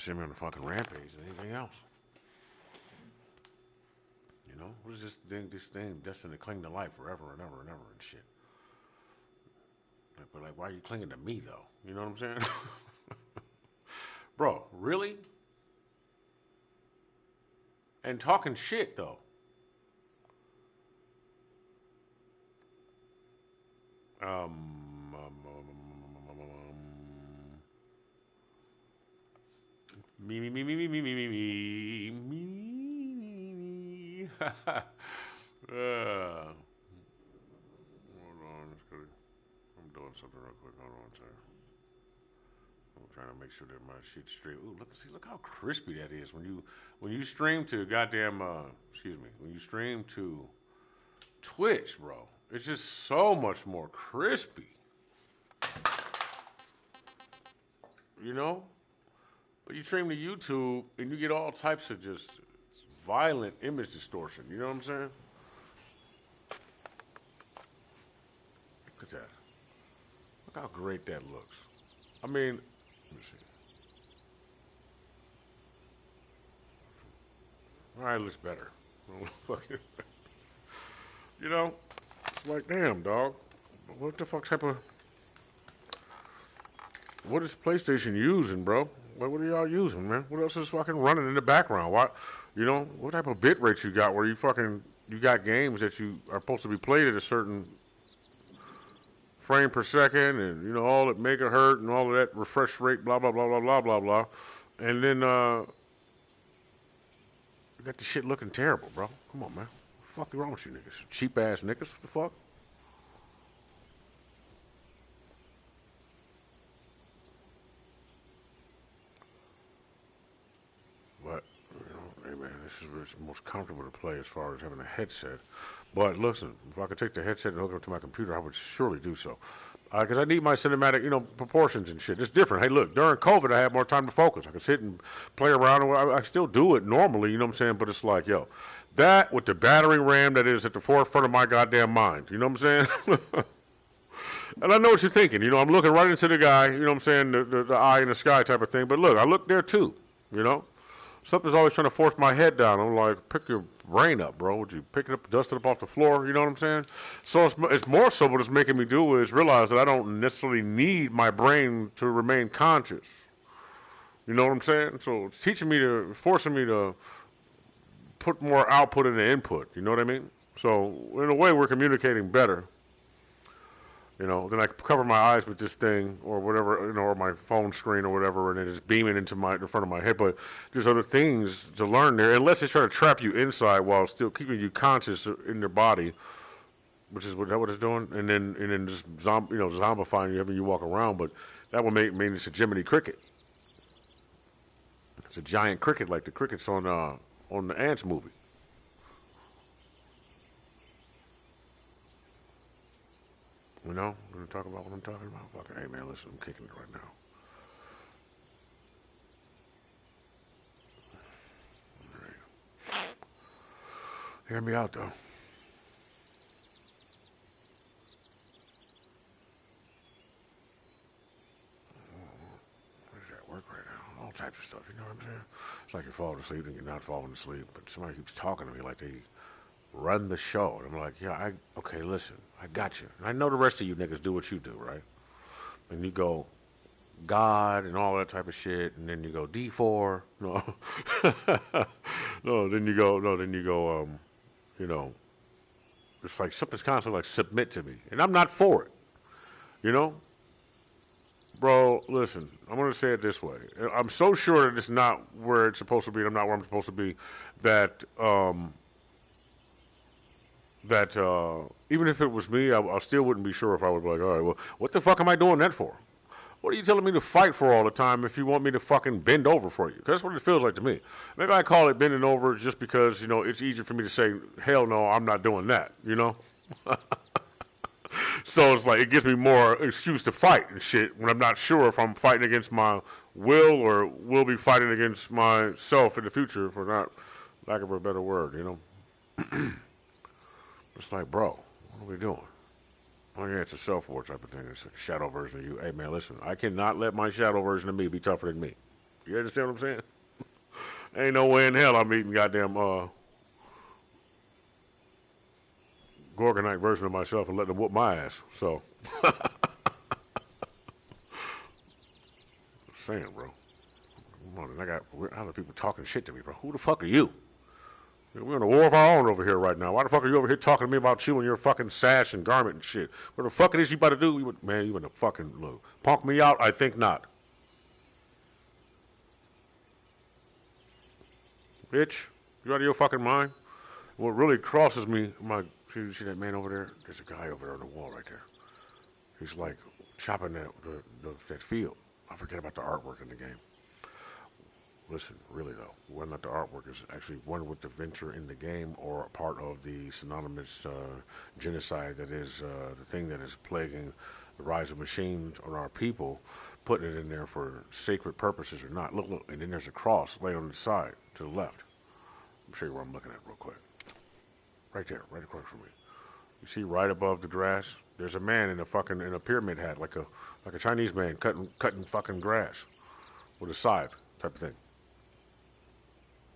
send me on a fucking rampage than anything else. You know, what is this thing? This thing destined to cling to life forever and ever and ever and shit. Like, but like, why are you clinging to me though? You know what I'm saying, bro? Really? And talking shit though. Um, um, um, me, me, me, me, me, me, me, me, me, me, me. Hold on, I'm doing something real quick. Hold on, sir. I'm trying to make sure that my shit's straight. Ooh, look how crispy that is when you stream to goddamn excuse me, when you stream to Twitch, bro. It's just so much more crispy, you know. But you stream to YouTube and you get all types of just violent image distortion. You know what I'm saying? Look at that. Look how great that looks. I mean, let me see. All right, it looks better. You know, it's like, damn, dog. What the fuck type of. What is PlayStation using, bro? What are y'all using, man? What else is fucking running in the background? What, you know, what type of bit rate you got where you got games that you are supposed to be played at a certain frame per second and, you know, all that megahertz and all of that refresh rate, blah, blah, blah, blah, blah, blah, blah. And then, you got the shit looking terrible, bro. Come on, man. What the fuck is wrong with you niggas? Cheap ass niggas? What the fuck? But, you know, hey man, this is where it's most comfortable to play as far as having a headset. But listen, if I could take the headset and hook it up to my computer, I would surely do so. Because I need my cinematic, you know, proportions and shit. It's different. Hey, look, during COVID, I had more time to focus. I could sit and play around. I still do it normally, you know what I'm saying? But it's like, yo, that with the battery RAM that is at the forefront of my goddamn mind. You know what I'm saying? And I know what you're thinking. You know, I'm looking right into the guy, you know what I'm saying, the eye in the sky type of thing. But look, I look there too, you know? Something's always trying to force my head down. I'm like, pick your brain up, bro. Would you pick it up, dust it up off the floor? You know what I'm saying? So it's more so what it's making me do is realize that I don't necessarily need my brain to remain conscious. You know what I'm saying? So it's forcing me to put more output in the input. You know what I mean? So in a way, we're communicating better. You know, then I cover my eyes with this thing or whatever, you know, or my phone screen or whatever, and it is beaming into in front of my head. But there's other things to learn there, unless they try to trap you inside while still keeping you conscious in your body, which is what it's doing, and then just zombifying you, having you walk around. But that would mean it's a Jiminy Cricket. It's a giant cricket like the crickets on the Ants movie. You know, I'm gonna talk about what I'm talking about. Fucking, hey man, listen, I'm kicking it right now. Hear me out though. What is that work right now? All types of stuff. You know what I'm saying? It's like you're falling asleep and you're not falling asleep, but somebody keeps talking to me like they run the show, and I'm like, yeah, okay, listen, I got you. And I know the rest of you niggas do what you do, right? And you go God and all that type of shit, and then you go D4, no, then you go, you know, it's like something's constantly like submit to me, and I'm not for it, you know. Bro, listen, I'm going to say it this way. I'm so sure that it's not where it's supposed to be, and I'm not where I'm supposed to be, that even if it was me, I still wouldn't be sure if I would be like, all right, well, what the fuck am I doing that for? What are you telling me to fight for all the time if you want me to fucking bend over for you? Because that's what it feels like to me. Maybe I call it bending over just because, you know, it's easier for me to say, hell no, I'm not doing that, you know? So it's like, it gives me more excuse to fight and shit when I'm not sure if I'm fighting against my will or will be fighting against myself in the future, for not lack of a better word, you know? It's like, bro, what are we doing? Oh yeah, it's a self-war type of thing. It's like a shadow version of you. Hey man, listen, I cannot let my shadow version of me be tougher than me. You understand what I'm saying? Ain't no way in hell I'm eating goddamn Gorgonite version of myself and letting them whoop my ass. So, saying, bro. Come on, and I got other people talking shit to me, bro. Who the fuck are you? We're in a war of our own over here right now. Why the fuck are you over here talking to me about you and your fucking sash and garment and shit? What the fuck it is you about to do? Man, you in the fucking look. Punk me out? I think not. Bitch, you out of your fucking mind? What really crosses me, see that man over there? There's a guy over there on the wall right there. He's like chopping that field. I forget about the artwork in the game. Listen, really though, whether or not the artwork is actually one with the venture in the game or a part of the synonymous genocide that is the thing that is plaguing the rise of machines on our people, putting it in there for sacred purposes or not. Look, look, and then there's a cross laid on the side to the left. I'm show you where I'm looking at real quick. Right there, right across from me. You see right above the grass? There's a man in a pyramid hat, like a Chinese man cutting fucking grass with a scythe type of thing.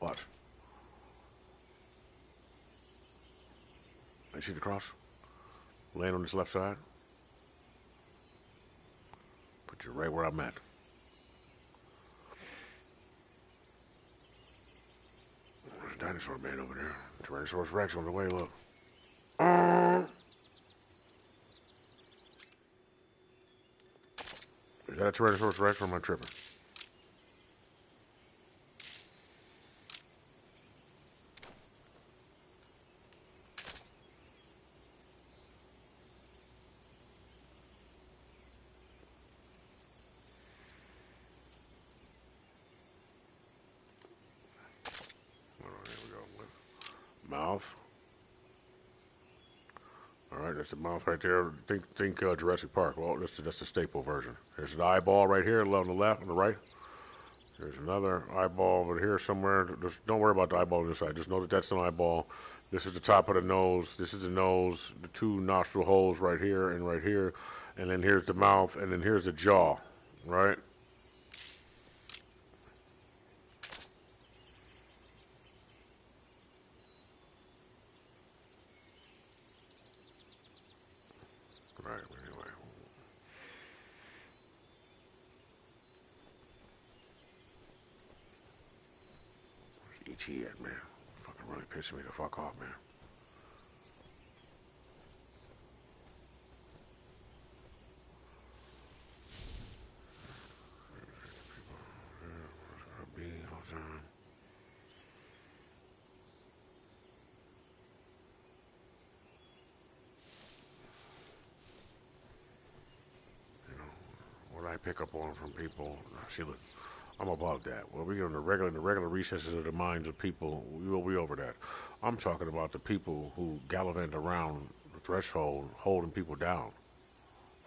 Watch. You see the cross? Laying on this left side. Put you right where I'm at. There's a dinosaur man over there. Tyrannosaurus Rex on the way, look. Is that a Tyrannosaurus Rex or am I tripping? Here we go. Mouth. All right, that's the mouth right there. Think Jurassic Park. Well, that's the staple version. There's an eyeball right here on the left, on the right. There's another eyeball over here somewhere. Just don't worry about the eyeball on this side. Just know that that's an eyeball. This is the top of the nose. This is the nose. The two nostril holes right here and right here. And then here's the mouth. And then here's the jaw. Right? Right. Anyway. Where's E.T. at, man? Fucking really pissing me the fuck off, man. What I pick up on from people, see, look, I'm above that. Well, we get in the regular recesses of the minds of people. We over that. I'm talking about the people who gallivant around the threshold, holding people down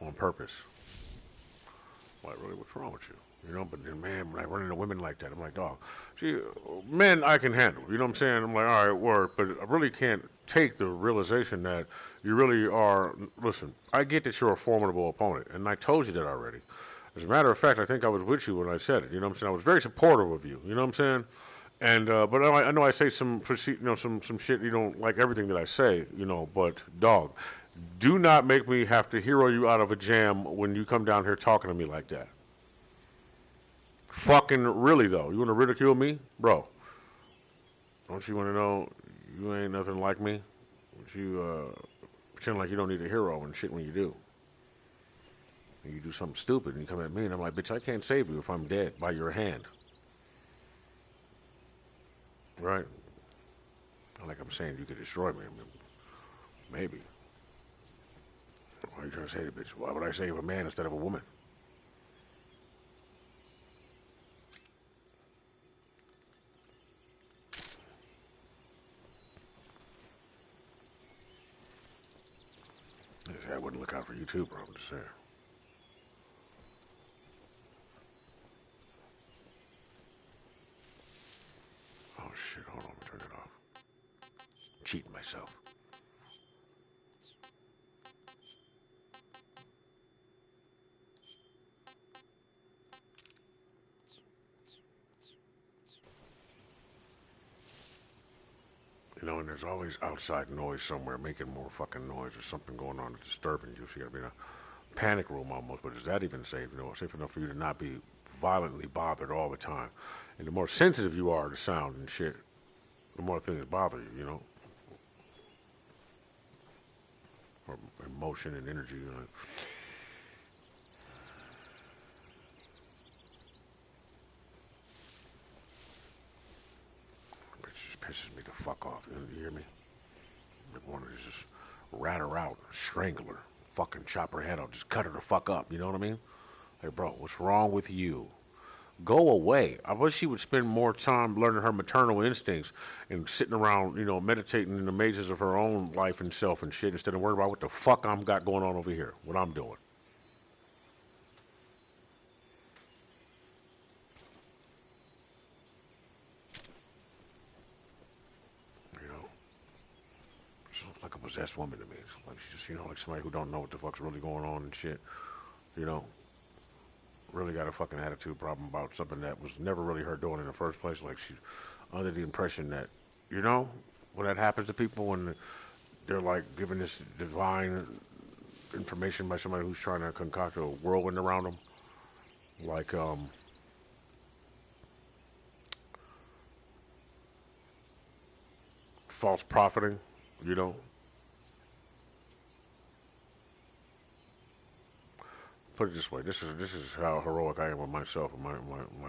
on purpose. Like, really, what's wrong with you? You know, but then, man, like running to women like that, I'm like, dog. See, men I can handle. You know what I'm saying? I'm like, all right, work, but I really can't take the realization that you really are. Listen, I get that you're a formidable opponent, and I told you that already. As a matter of fact, I think I was with you when I said it. You know what I'm saying? I was very supportive of you. You know what I'm saying? And but I know I say some shit. You don't like everything that I say. You know, but dog, do not make me have to hero you out of a jam when you come down here talking to me like that. Fucking really though, you want to ridicule me, bro? Don't you want to know you ain't nothing like me? Don't you pretend like you don't need a hero and shit when you do? And you do something stupid and you come at me and I'm like, bitch, I can't save you if I'm dead by your hand, right? Not like I'm saying you could destroy me. I mean, maybe. Why are you trying to say that, bitch? Why would I save a man instead of a woman? I wouldn't look out for you too, bro. I'm just saying. Oh shit! Hold on, turn it off. Cheating myself. And there's always outside noise somewhere making more fucking noise or something going on that's disturbing you. So you gotta be in a panic room almost. But is that even safe? Safe enough for you to not be violently bothered all the time. And the more sensitive you are to sound and shit, the more things bother you, or emotion and energy. It just pisses me the fuck off. You hear me? Like one to just rat her out, strangle her, fucking chop her head off, just cut her the fuck up. You know what I mean? Hey, bro, what's wrong with you? Go away. I wish she would spend more time learning her maternal instincts and sitting around, meditating in the mazes of her own life and self and shit instead of worrying about what the fuck I'm got going on over here, what I'm doing. You know, she looks like a possessed woman to me. It's like she's just, like somebody who don't know what the fuck's really going on and shit. You know, really got a fucking attitude problem about something that was never really her doing in the first place. Like she's under the impression that, when that happens to people when they're like given this divine information by somebody who's trying to concoct a whirlwind around them, like false profiting. You know, put it this way: this is how heroic I am with myself and my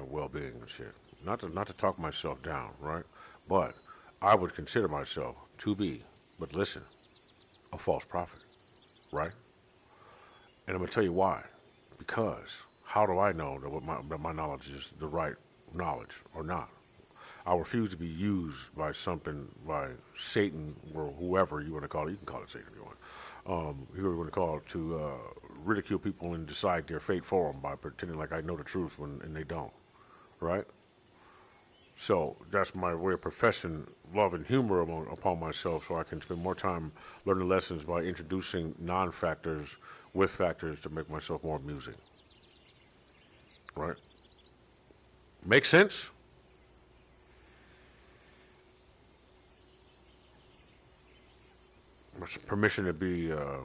well-being and shit. Not to talk myself down, right? But I would consider myself to be, but listen, a false prophet, right? And I'm gonna tell you why. Because how do I know that my knowledge is the right knowledge or not? I refuse to be used by something, by Satan or whoever you want to call it. You can call it Satan if you want. You want to call it to ridicule people and decide their fate for them by pretending like I know the truth and they don't, right? So that's my way of professing love and humor upon myself, so I can spend more time learning lessons by introducing non-factors with factors to make myself more amusing, right? Make sense? Permission to be a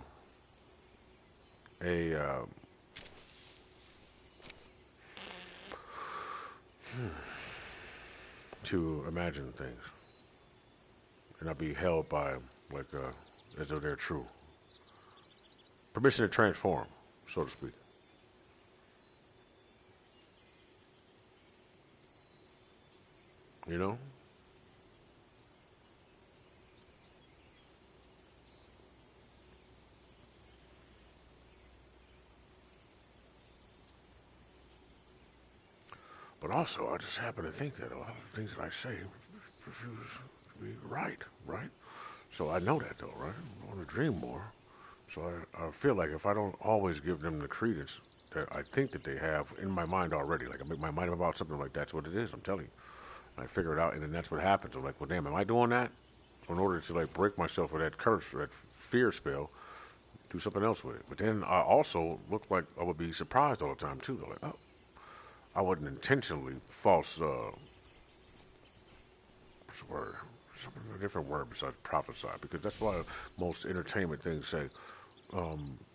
to imagine things and not be held by like as though they're true. Permission to transform, so to speak. You know. But also, I just happen to think that a lot of the things that I say refuse to be right, right? So I know that though, right? I want to dream more. So I feel like if I don't always give them the credence that I think that they have in my mind already, like I make my mind up about something like that's what it is, I'm telling you. And I figure it out, and then that's what happens. I'm like, well, damn, am I doing that? So in order to like break myself of that curse, or that fear spell, do something else with it. But then I also look like I would be surprised all the time too. They're like, oh, I wasn't intentionally false. What's the word? Something a different word besides prophesy, because that's why most entertainment things say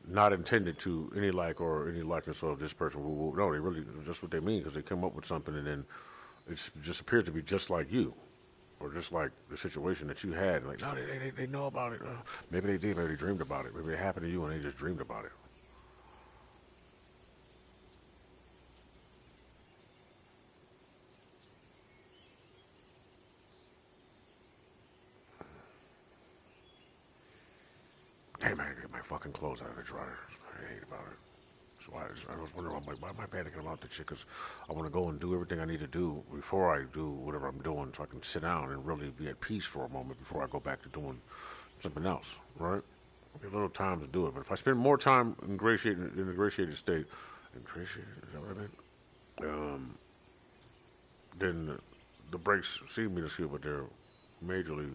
not intended to any like or any likeness of this person. No, they really just what they mean because they come up with something and then it just appears to be just like you or just like the situation that you had. Like, no, they know about it. Maybe they did. Maybe they dreamed about it. Maybe it happened to you and they just dreamed about it. Hey man, get my fucking clothes out of the dryer. I hate about it. So I was wondering, I'm like, why am I panicking about this shit? Because I want to go and do everything I need to do before I do whatever I'm doing so I can sit down and really be at peace for a moment before I go back to doing something else, right? Get a little time to do it. But if I spend more time in the ingratiated state, ingratiated, is that what I meant? Then the breaks seem to me to see, but they're majorly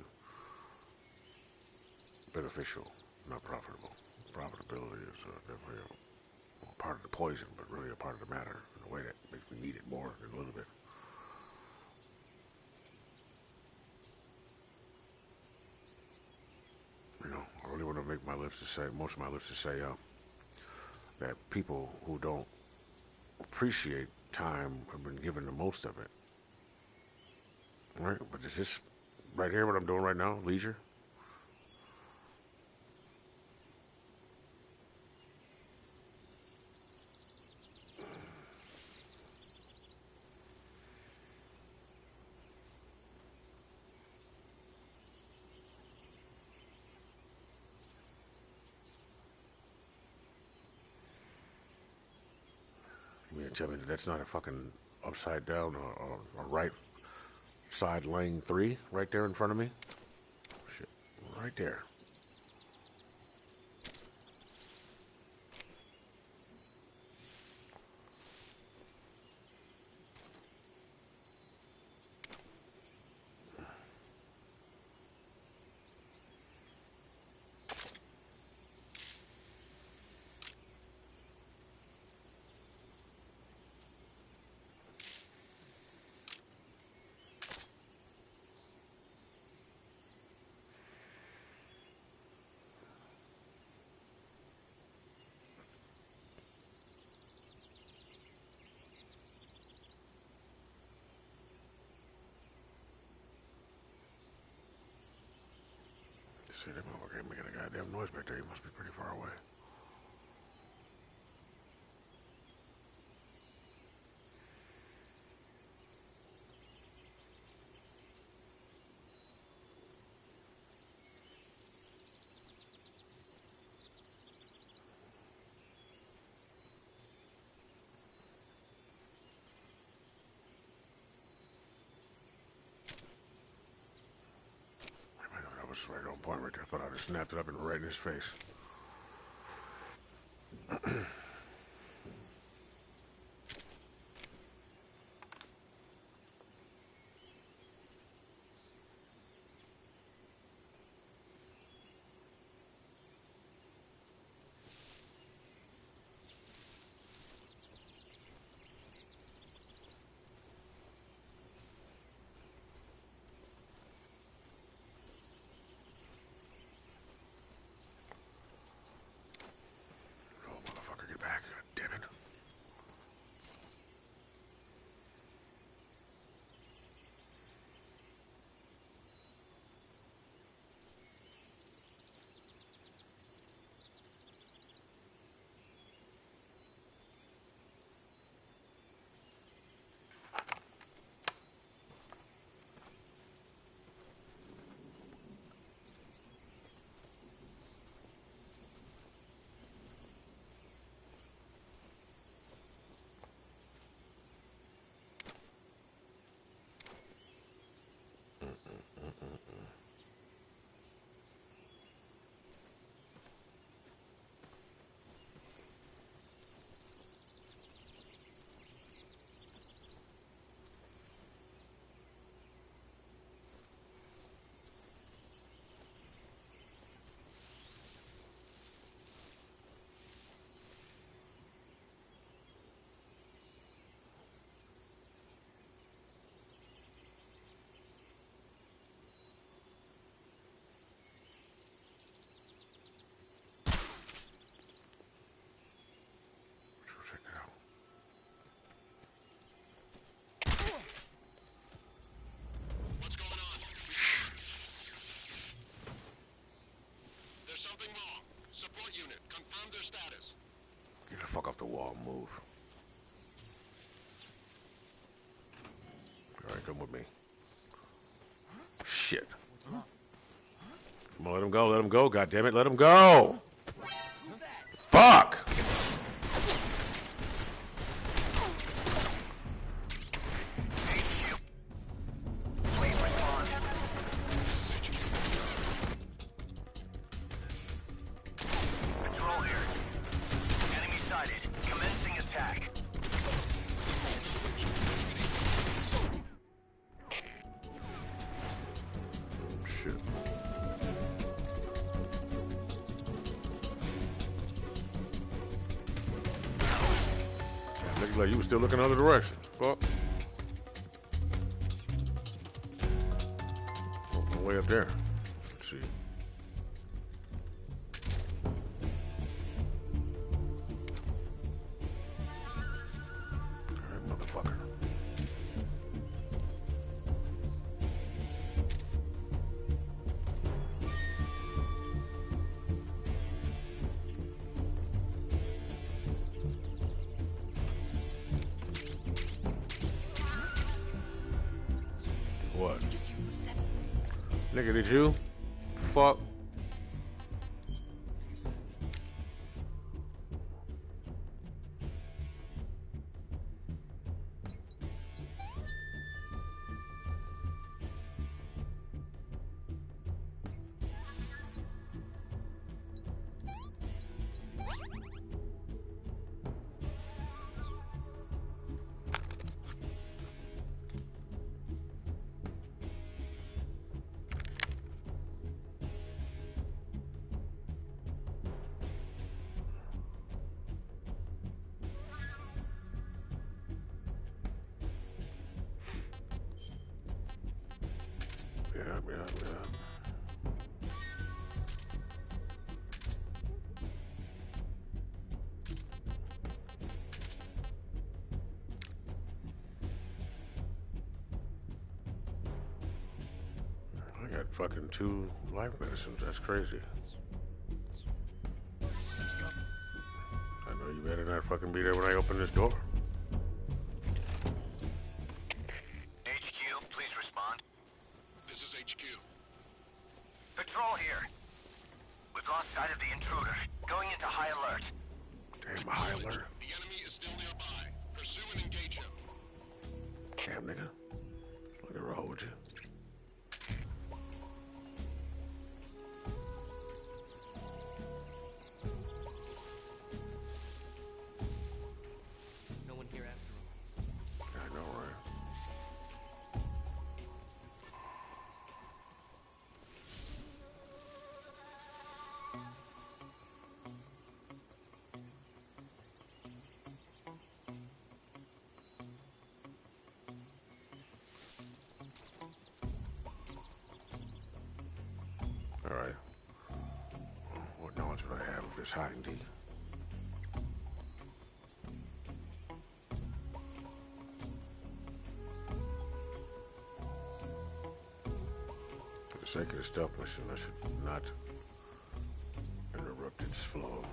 beneficial, not profitable. Profitability is definitely a part of the poison, but really a part of the matter in a way that makes me need it more than a little bit. make my lips to say, most of my lips to say, that people who don't appreciate time have been given the most of it. Right? But is this right here what I'm doing right now? Leisure? You mean to tell me that that's not a fucking upside down or right side lane 3 right there in front of me? Shit. Right there. See, that motherfucker ain't making a goddamn noise back there. He must be pretty far away. That was right on point right there. I thought I just snapped it up and right in his face. Oh, motherfucker, get back. God damn it. Check it out. What's going on? There's something wrong. Support unit, confirm their status. Get the fuck off the wall and move. Alright, come with me. Shit. Come on, let him go, let him go, goddammit, let him go! Fuck! Control here. Enemy sighted. Commencing attack. Shit. Yeah, looked like you were still looking other direction. Fuck. Oh, way up there. Let's see. Nigga, did you? Fuck. Yeah. I got fucking 2 life medicines. That's crazy. I know you better not fucking be there when I open this door. HQ, please respond. This is HQ. Patrol here. We've lost sight of the intruder. Going into high alert. Damn, high alert. The enemy is still nearby. Pursue and engage him. Damn, nigga. Look at roll with you. No one here after all. I know, right? All right. What knowledge would I have of this hiding D? For the sake of the stealth mission, I should not interrupt its flow.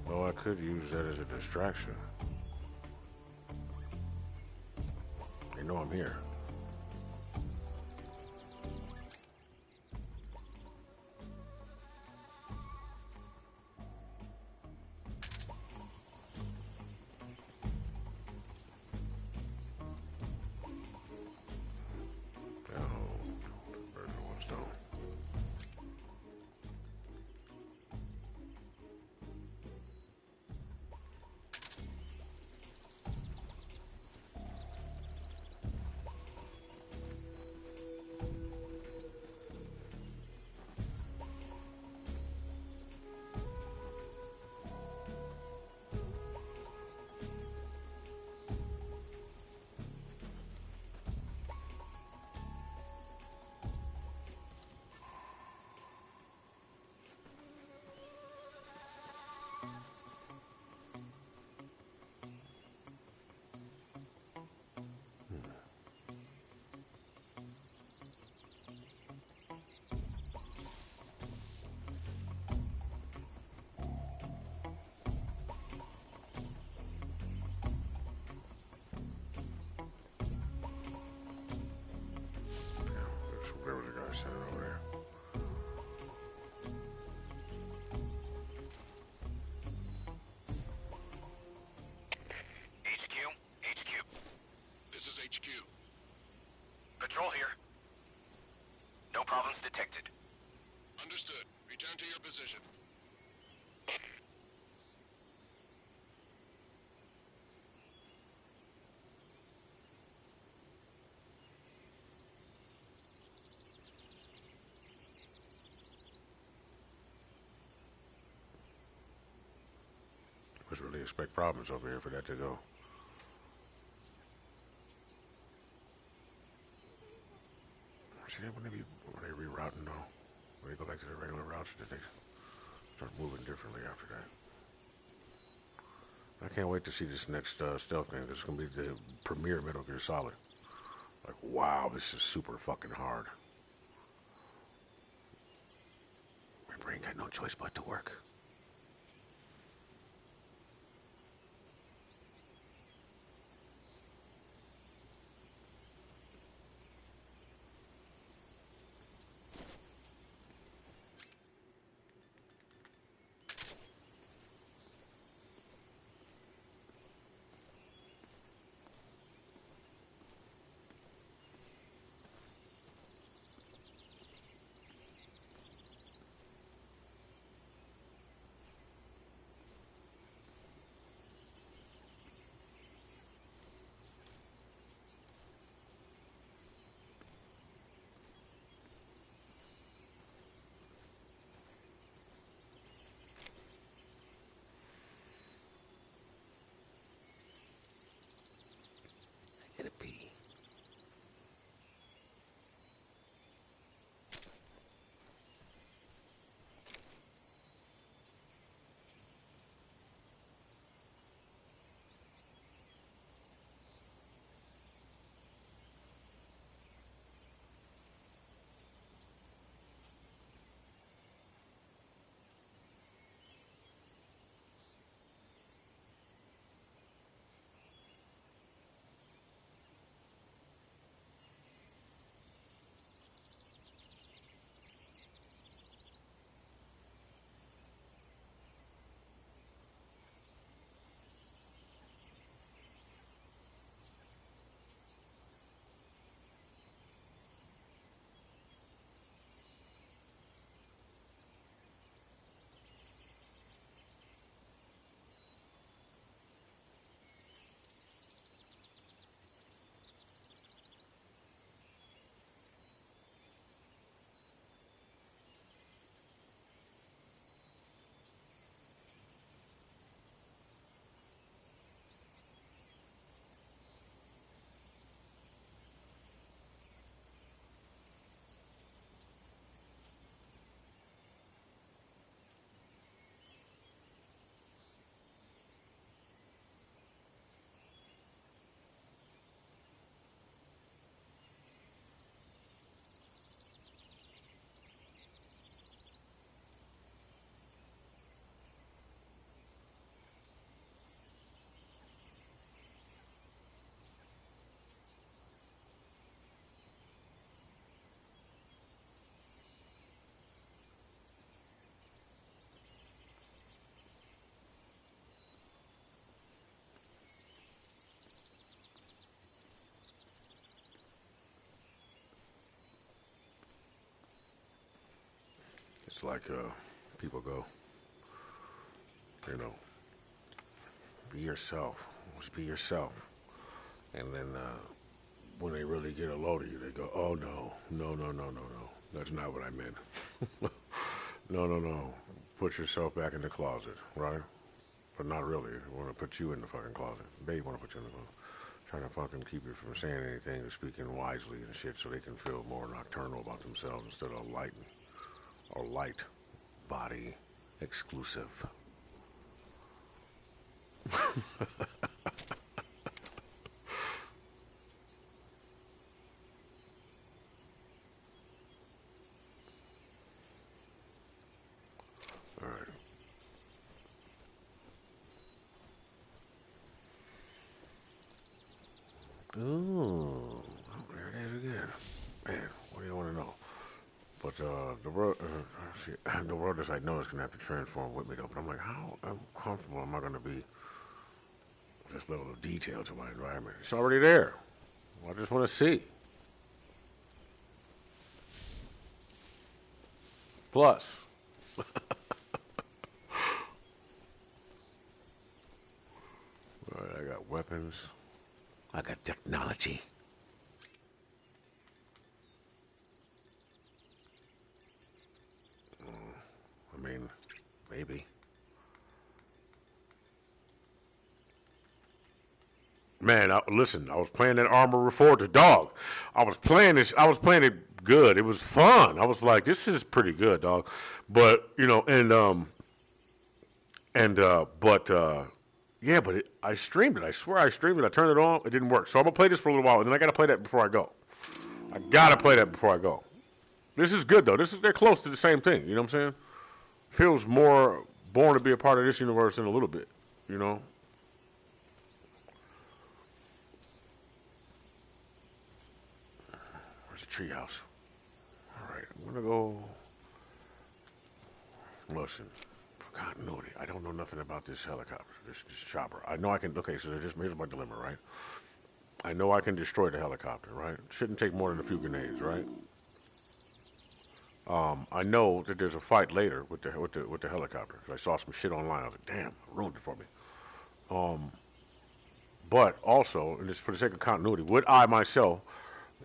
Well, I could use that as a distraction. They know I'm here. Where was the guy sitting over there? HQ. This is HQ. Patrol here. No problems detected. Understood. Return to your position. I was really expect problems over here for that to go. See that when they rerouting though? When they go back to the regular routes, did they start moving differently after that? I can't wait to see this next stealth game. This is gonna be the premier Metal Gear Solid. Like, wow, this is super fucking hard. My brain got no choice but to work. It's like people go, you know, be yourself. Just be yourself. And then when they really get a load of you, they go, oh, no, no, no, no, no, no. That's not what I meant. No, no, no. Put yourself back in the closet, right? But not really. I want to put you in the fucking closet. They want to put you in the closet. Trying to fucking keep you from saying anything and speaking wisely and shit so they can feel more nocturnal about themselves instead of light or light body exclusive. All right. Ooh, there it is again. Man, what do you want to know? But the world, shit, the world is like, no, it's gonna have to transform with me though. But I'm like, how comfortable am I gonna be with this level of detail to my environment? It's already there. I just want to see. Plus, all right, I got weapons. I got technology. I mean, maybe. Man, listen, I was playing that Armor Reforged dog. I was playing this. I was playing it good. It was fun. I was like, this is pretty good, dog. But you know, yeah, but I streamed it. I swear I streamed it. I turned it on. It didn't work. So I'm gonna play this for a little while, and then I gotta play that before I go. I gotta play that before I go. This is good though. They're close to the same thing. You know what I'm saying? Feels more born to be a part of this universe in a little bit. You know. Where's the treehouse? All right, I'm gonna go. Listen, for continuity, I don't know nothing about this helicopter, this chopper. I know I can. Okay, so here's my dilemma, right? I know I can destroy the helicopter, right? Shouldn't take more than a few grenades, right? I know that there's a fight later with the helicopter because I saw some shit online. I was like, damn, ruined it for me. Um, but also, and just for the sake of continuity, would I myself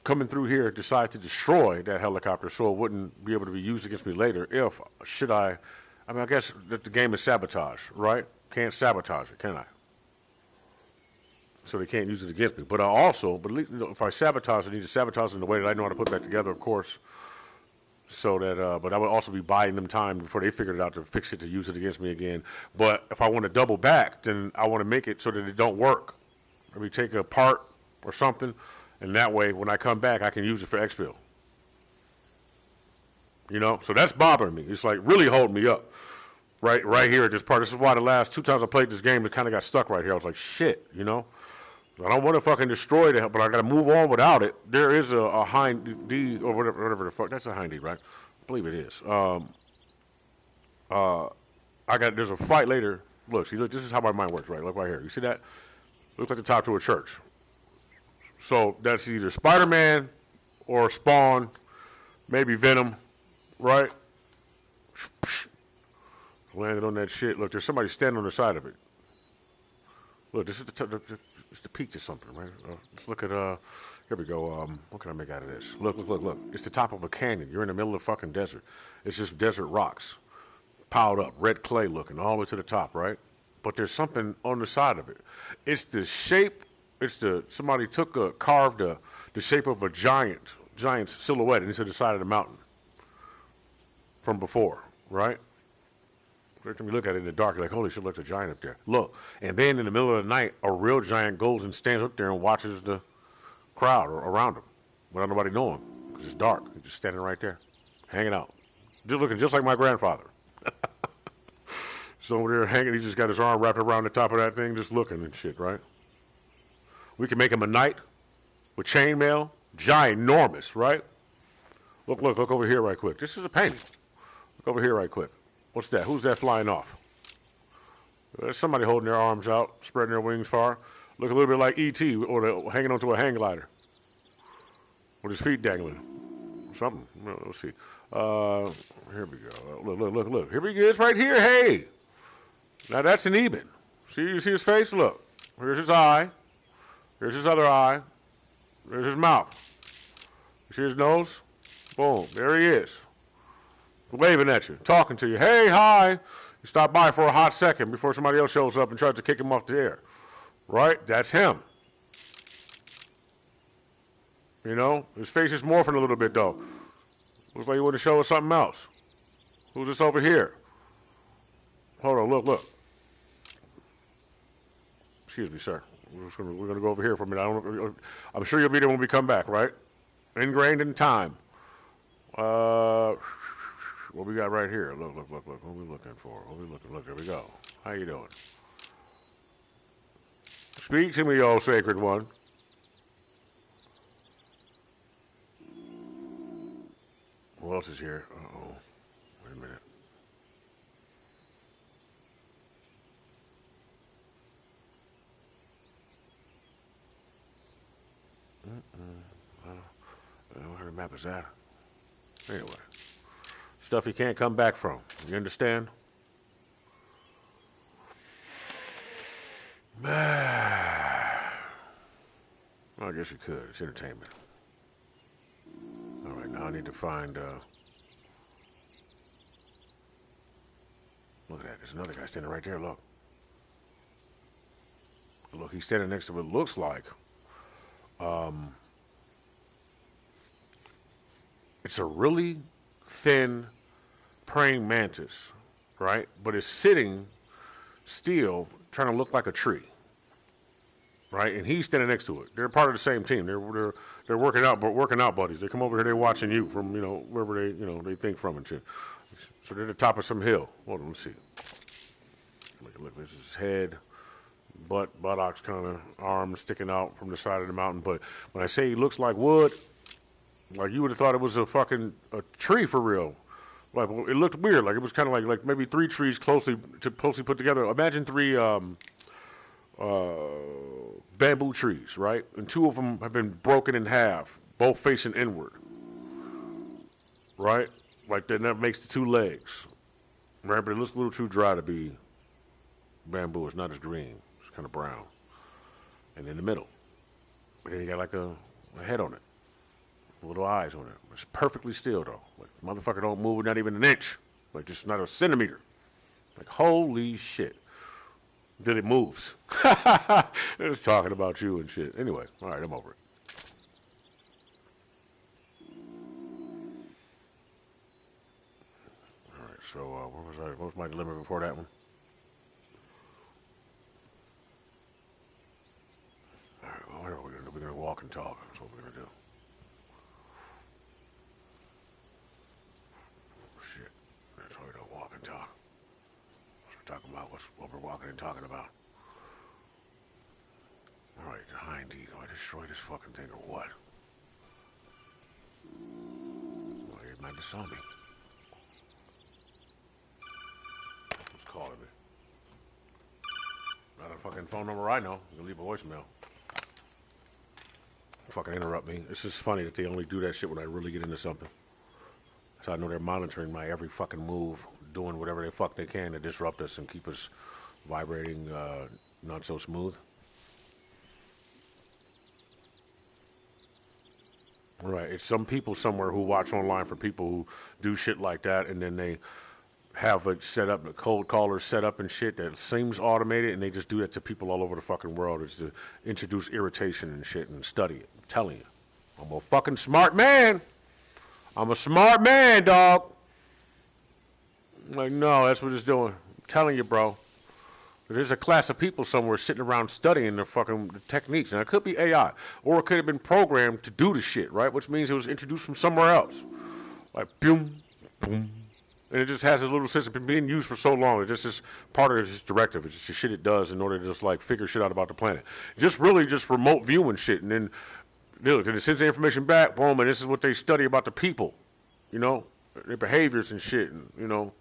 coming through here decide to destroy that helicopter so it wouldn't be able to be used against me later? If should I mean, I guess that the game is sabotage, right? Can't sabotage it, can I? So they can't use it against me. But but at least, if I sabotage, I need to sabotage it in the way that I know how to put back together, of course. So that, but I would also be buying them time before they figured it out to fix it to use it against me again. But if I want to double back, then I want to make it so that it don't work. Maybe take a part or something, and that way, when I come back, I can use it for exfil. You know, so that's bothering me. It's like really holding me up. Right here at this part. This is why the last 2 times I played this game, it kind of got stuck right here. I was like, shit, you know? I don't want to fucking destroy it, but I got to move on without it. There is a hind D or whatever the fuck. That's a hind D, right? I believe it is. There's a fight later. Look, see, look, this is how my mind works, right? Look right here. You see that? Looks like the top to a church. So that's either Spider-Man or Spawn, maybe Venom, right? Landed on that shit. Look, there's somebody standing on the side of it. Look, this is it's the peak to something, right? Let's look at, here we go. What can I make out of this? Look. It's the top of a canyon. You're in the middle of the fucking desert. It's just desert rocks piled up, red clay looking, all the way to the top, right? But there's something on the side of it. It's the shape, somebody carved the shape of a giant's silhouette into the side of the mountain from before, right? Every time you look at it in the dark, you're like, holy shit, there's a giant up there. Look. And then in the middle of the night, a real giant goes and stands up there and watches the crowd around him without nobody knowing because it's dark. He's just standing right there, hanging out. Just looking just like my grandfather. So over there hanging, he just got his arm wrapped around the top of that thing, just looking and shit, right? We can make him a knight with chainmail, ginormous, right? Look over here right quick. This is a painting. Look over here right quick. What's that? Who's that flying off? There's somebody holding their arms out, spreading their wings far. Look a little bit like E.T. or hanging onto a hang glider with his feet dangling. something. Let's see. Here we go. Look. Here he is right here. Hey. Now that's an Eben. You see his face? Look. Here's his eye. Here's his other eye. There's his mouth. You see his nose? Boom. There he is. Waving at you. Talking to you. Hey, hi. You stop by for a hot second before somebody else shows up and tries to kick him off the air. Right? That's him. You know? His face is morphing a little bit, though. Looks like you want to show us something else. Who's this over here? Hold on. Look. Excuse me, sir. We're gonna go over here for a minute. I'm sure you'll be there when we come back, right? Ingrained in time. What we got right here? Look. What are we looking for? Look, there we go. How you doing? Speak to me, O sacred one. Who else is here? Uh-oh. Wait a minute. What kind of map is that? Anyway. Stuff you can't come back from. You understand? I guess you could. It's entertainment. All right, now I need to find... Look at that. There's another guy standing right there. Look. Look, he's standing next to what looks like... it's a really thin praying mantis, right? But it's sitting still, trying to look like a tree, right? And he's standing next to it. They're part of the same team. They're working out buddies. They come over here, they're watching you from wherever they think from and shit. So they're at the top of some hill. Hold on, let's see. Look, this is his head. Buttocks kind of arms sticking out from the side of the mountain. But when I say he looks like wood, like you would have thought it was a tree for real. Like it looked weird. Like it was kind of like maybe three trees closely put together. Imagine three bamboo trees, right? And two of them have been broken in half, both facing inward, right? Like then that makes the two legs, right? But it looks a little too dry to be bamboo. It's not as green. It's kind of brown. And in the middle, and then you got like a head on it. Little eyes on it. It's perfectly still though. Like motherfucker don't move not even an inch. Like just not a centimeter. Like holy shit. Then it moves. It was talking about you and shit. Anyway, all right, I'm over it. All right, so what was my dilemma before that one? All right, well, what are we gonna do? We're gonna walk and talk. That's what we're gonna do. Talk. We're talking about what we're walking and talking about. All right, Hind, do I destroy this fucking thing or what? Well, he might have saw me. Who's calling me? Not a fucking phone number I know. You can leave a voicemail. Fucking interrupt me. It's just funny that they only do that shit when I really get into something. So I know they're monitoring my every fucking move, doing whatever the fuck they can to disrupt us and keep us vibrating not so smooth. Right. It's some people somewhere who watch online for people who do shit like that, and then they have it set up, a cold caller set up and shit that seems automated, and they just do that to people all over the fucking world. It's to introduce irritation and shit and study it. I'm telling you. I'm a fucking smart man. I'm a smart man, dog. I'm like, no, that's what it's doing. I'm telling you, bro. There's a class of people somewhere sitting around studying the techniques. Now, it could be AI, or it could have been programmed to do the shit, right? Which means it was introduced from somewhere else. Like, boom, boom. And it just has a little system been being used for so long. It just is part of its directive. It's just the shit it does in order to just, like, figure shit out about the planet. Just really just remote viewing shit, and then look, and it sends the information back, boom, and this is what they study about the people, their behaviors and shit, and,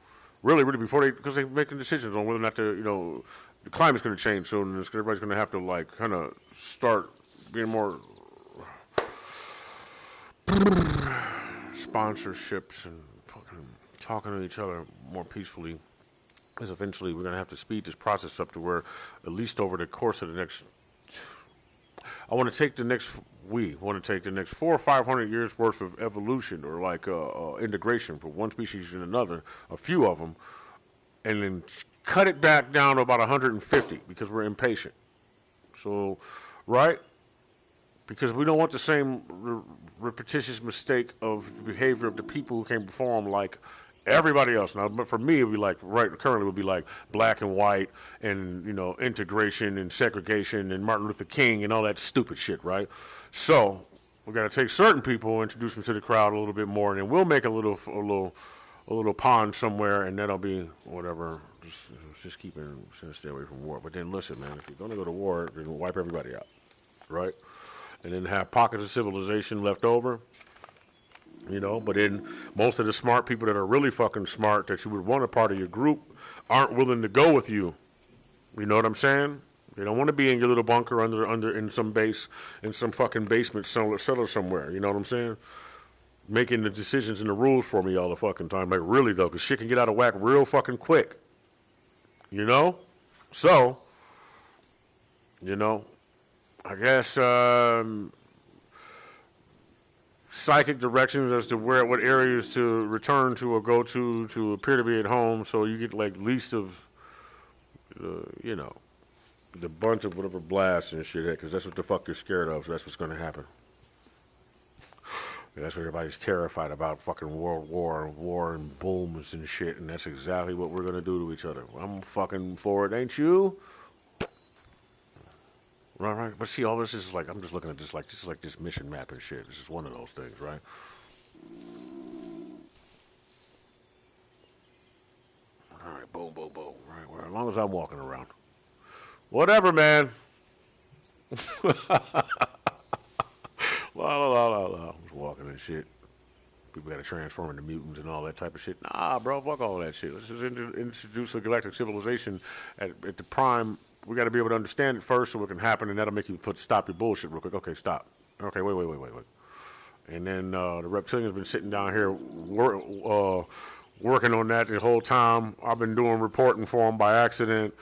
really, before because they're making decisions on whether or not the climate's going to change soon, and everybody's going to have to, like, kind of start being more sponsorships and fucking talking to each other more peacefully, is eventually we're going to have to speed this process up to where, at least over the course of the next, I want to take the next, we want to take the next 400 or 500 years worth of evolution or like integration from one species and another, a few of them, and then cut it back down to about 150 because we're impatient. So, right? Because we don't want the same repetitious mistake of the behavior of the people who came before them like everybody else. Now, but for me, it would be like, right, currently it would be like black and white and, you know, integration and segregation and Martin Luther King and all that stupid shit, right? So, we got to take certain people, introduce them to the crowd a little bit more, and then we'll make a little pond somewhere, and that'll be whatever. Just stay away from war. But then listen, man, if you're going to go to war, then wipe everybody out, right? And then have pockets of civilization left over, you know. But then most of the smart people that are really fucking smart that you would want a part of your group aren't willing to go with you. You know what I'm saying? They don't want to be in your little bunker under in some base, in some fucking basement cellar somewhere. You know what I'm saying? Making the decisions and the rules for me all the fucking time. Like, really, though, because shit can get out of whack real fucking quick. You know? So, you know, I guess psychic directions as to what areas to return to or go to appear to be at home, so you get, like, least of, you know, the bunch of whatever blasts and shit, because that's what the fuck you're scared of, so that's what's going to happen. That's what everybody's terrified about, fucking war and booms and shit, and that's exactly what we're gonna do to each other. I'm fucking for it, ain't you? Right. But see, all this is like, I'm just looking at this like this mission map and shit. This is one of those things, right? All right, boom. Right, well, as long as I'm walking around. Whatever, man. La. I was walking and shit. People got to transform into mutants and all that type of shit. Nah, bro, fuck all that shit. Let's just introduce a galactic civilization at the prime. We got to be able to understand it first so it can happen, and that'll make you stop your bullshit real quick. Okay, stop. Okay, wait. And then the reptilian's been sitting down here working on that the whole time. I've been doing reporting for them by accident.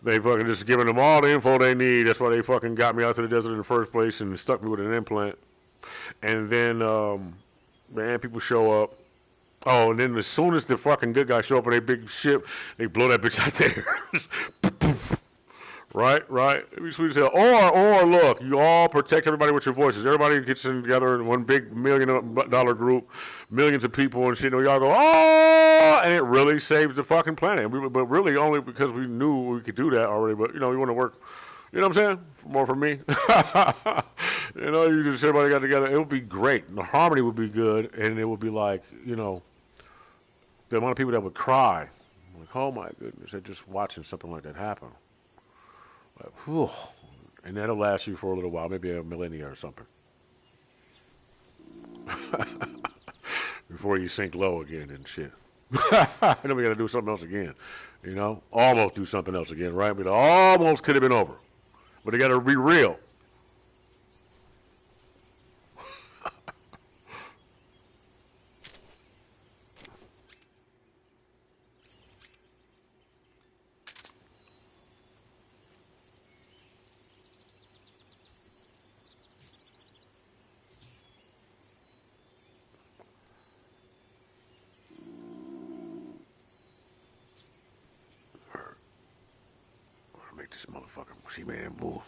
They fucking just giving them all the info they need. That's why they fucking got me out to the desert in the first place and stuck me with an implant. And then, man, people show up. Oh, and then as soon as the fucking good guys show up in their big ship, they blow that bitch out there. Right? It'd be sweet as hell. Or look, you all protect everybody with your voices. Everybody gets in together in one big $1 million group, millions of people and shit. And we all go, oh, and it really saves the fucking planet. But really only because we knew we could do that already. But, you know, you want to work, you know what I'm saying? More for me. You know, you just, everybody got together. It would be great. The harmony would be good. And it would be like, you know, the amount of people that would cry. Like, oh my goodness, they're just watching something like that happen. Like, whew. And that'll last you for a little while, maybe a millennia or something. Before you sink low again and shit. Then we got to do something else again. You know? Almost do something else again, right? But it almost could have been over. But it got to be real. Make this motherfucker, see, man, move.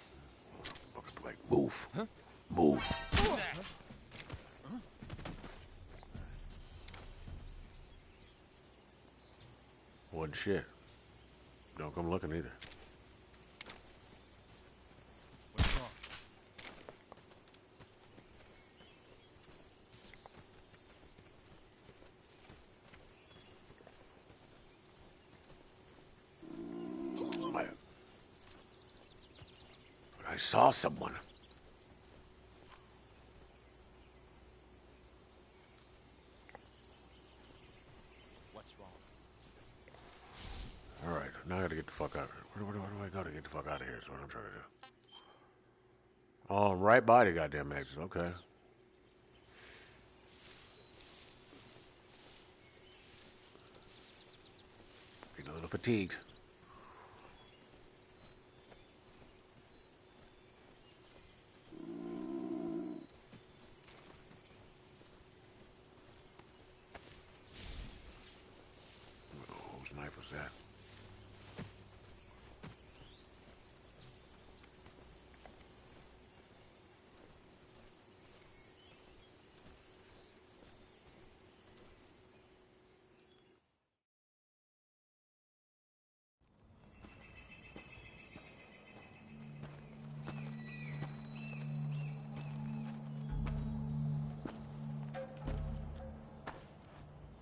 Motherfucker, like, move. Huh? Move. Wasn't shit. Don't come looking either. What's wrong? I saw someone. What's wrong? All right, now I gotta get the fuck out of here. Where do I go to get the fuck out of here? Is what I'm trying to do. Oh, I'm right by the goddamn exit. Okay. fatigued. Oh, whose knife was that?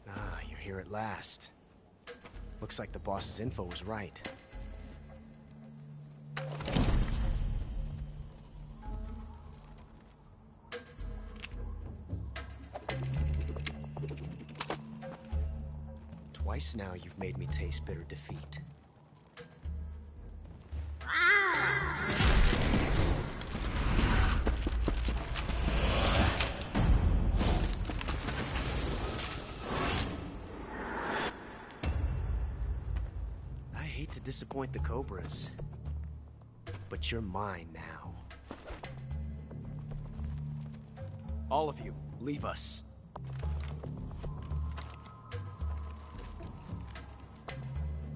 Ah, you're here at last. Looks like the boss's info was right. Twice now you've made me taste bitter defeat. I hate to disappoint the Cobras, but you're mine now. All of you, leave us.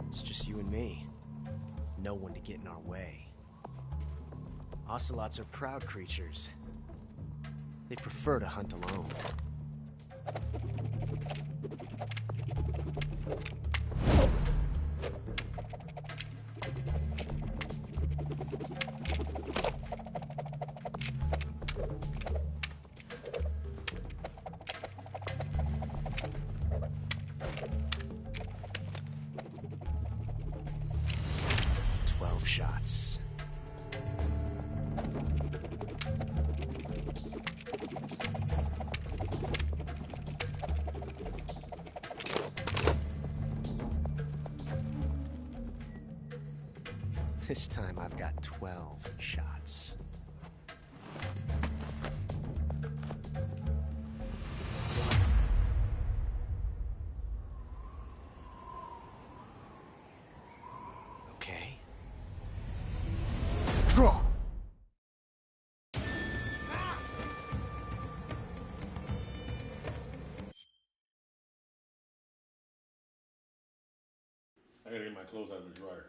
It's just you and me. No one to get in our way. Ocelots are proud creatures. They prefer to hunt alone. Shots. This time I've got 12 shots. Okay. Draw! I gotta get my clothes out of the dryer.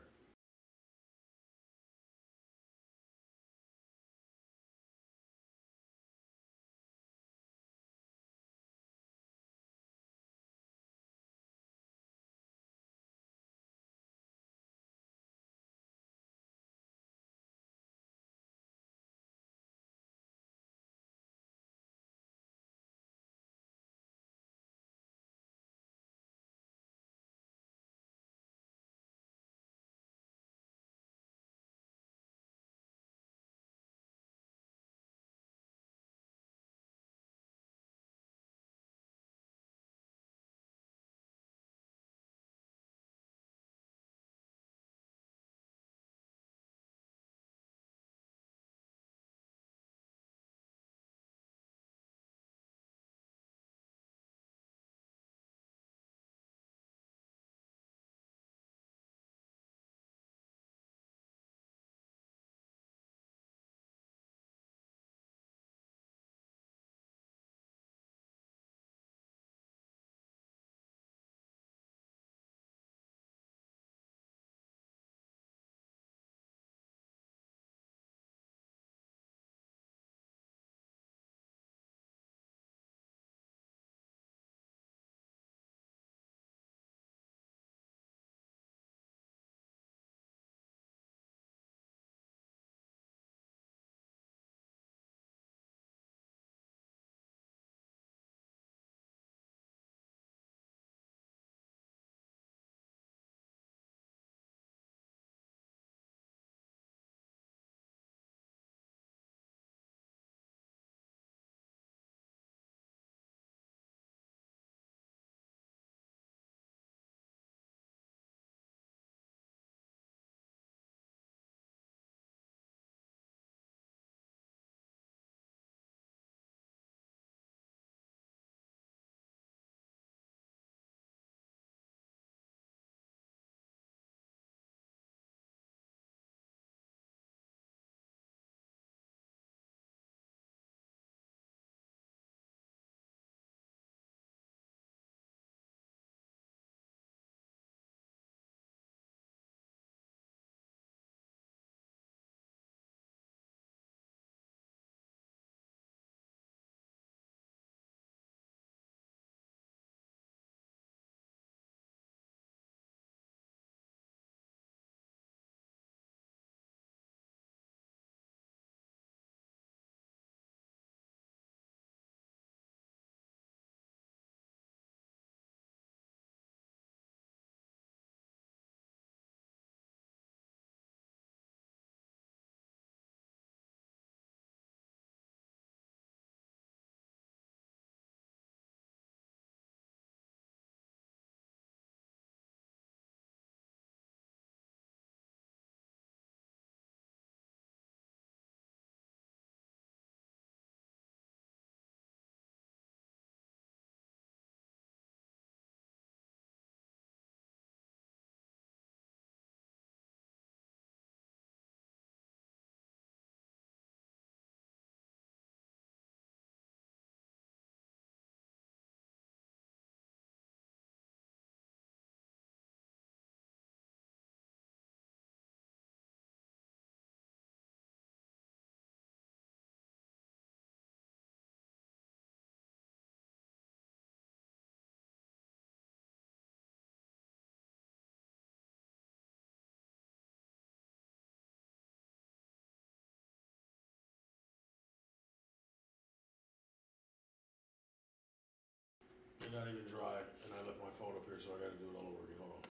not even dry, and I left my phone up here, so I got to do it all over again. Hold on.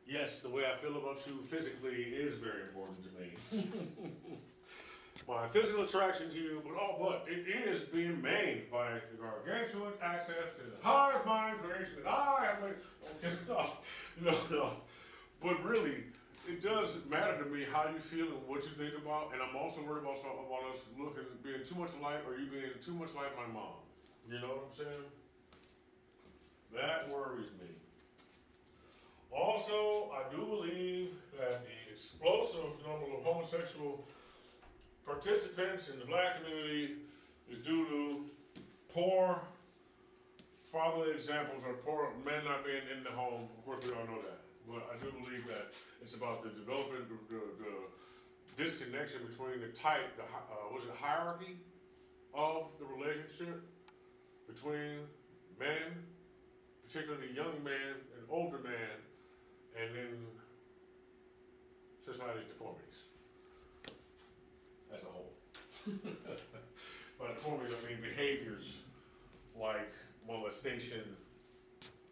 Yes, the way I feel about you physically is very important to me. My physical attraction to you, but it is being made by the gargantuan access to the hive mind creation that I have made. Okay, no. But really, it does matter to me how you feel and what you think about, and I'm also worried about us being too much alike, or you being too much like my mom. You know what I'm saying? That worries me. Also, I do believe that the explosive number of homosexual participants in the black community is due to poor fatherly examples or poor men not being in the home. Of course, we all know that. But I do believe that it's about the development, the disconnection between the hierarchy of the relationship between men, particularly young men and older men, and then society's deformities as a whole. By deformities, I mean behaviors like molestation,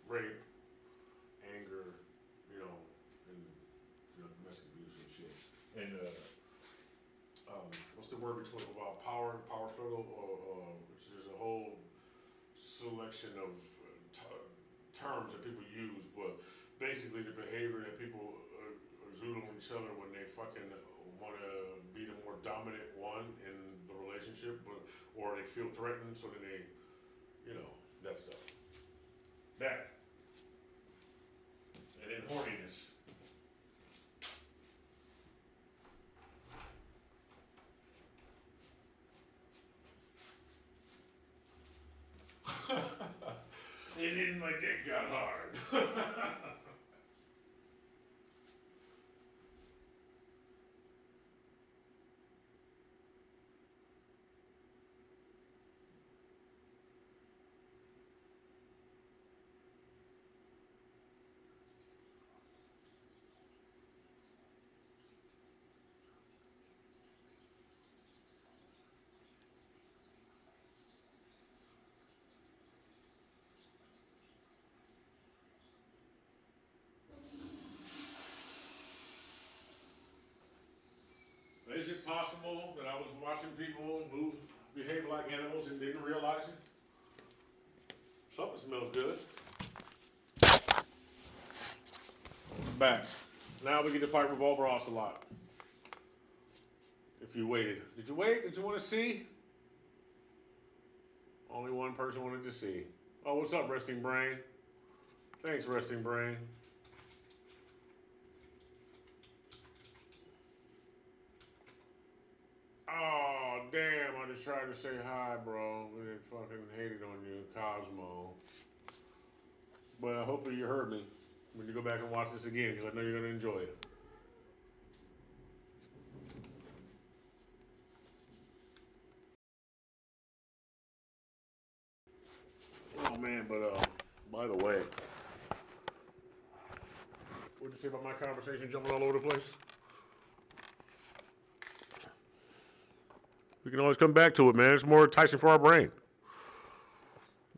rape, anger, you know, and domestic abuse and shit. And what's the word between about power struggle, or there's a whole selection of terms that people use, but basically the behavior that people zoodle on each other when they fucking want to be the more dominant one in the relationship, but or they feel threatened, so then they, that stuff. That. And then horniness. And then my dick got hard. Is it possible that I was watching people who behave like animals and didn't realize it? Something smells good. Back. Now we get to fight Revolver Ocelot. If you waited. Did you wait? Did you want to see? Only one person wanted to see. Oh, what's up, Resting Brain? Thanks, Resting Brain. Oh, damn, I just tried to say hi, bro. And it fucking hated on you, Cosmo. But hopefully you heard me when you go back and watch this again, because I know you're going to enjoy it. Oh, man, but by the way, what'd you say about my conversation jumping all over the place? We can always come back to it, man. It's more enticing for our brain.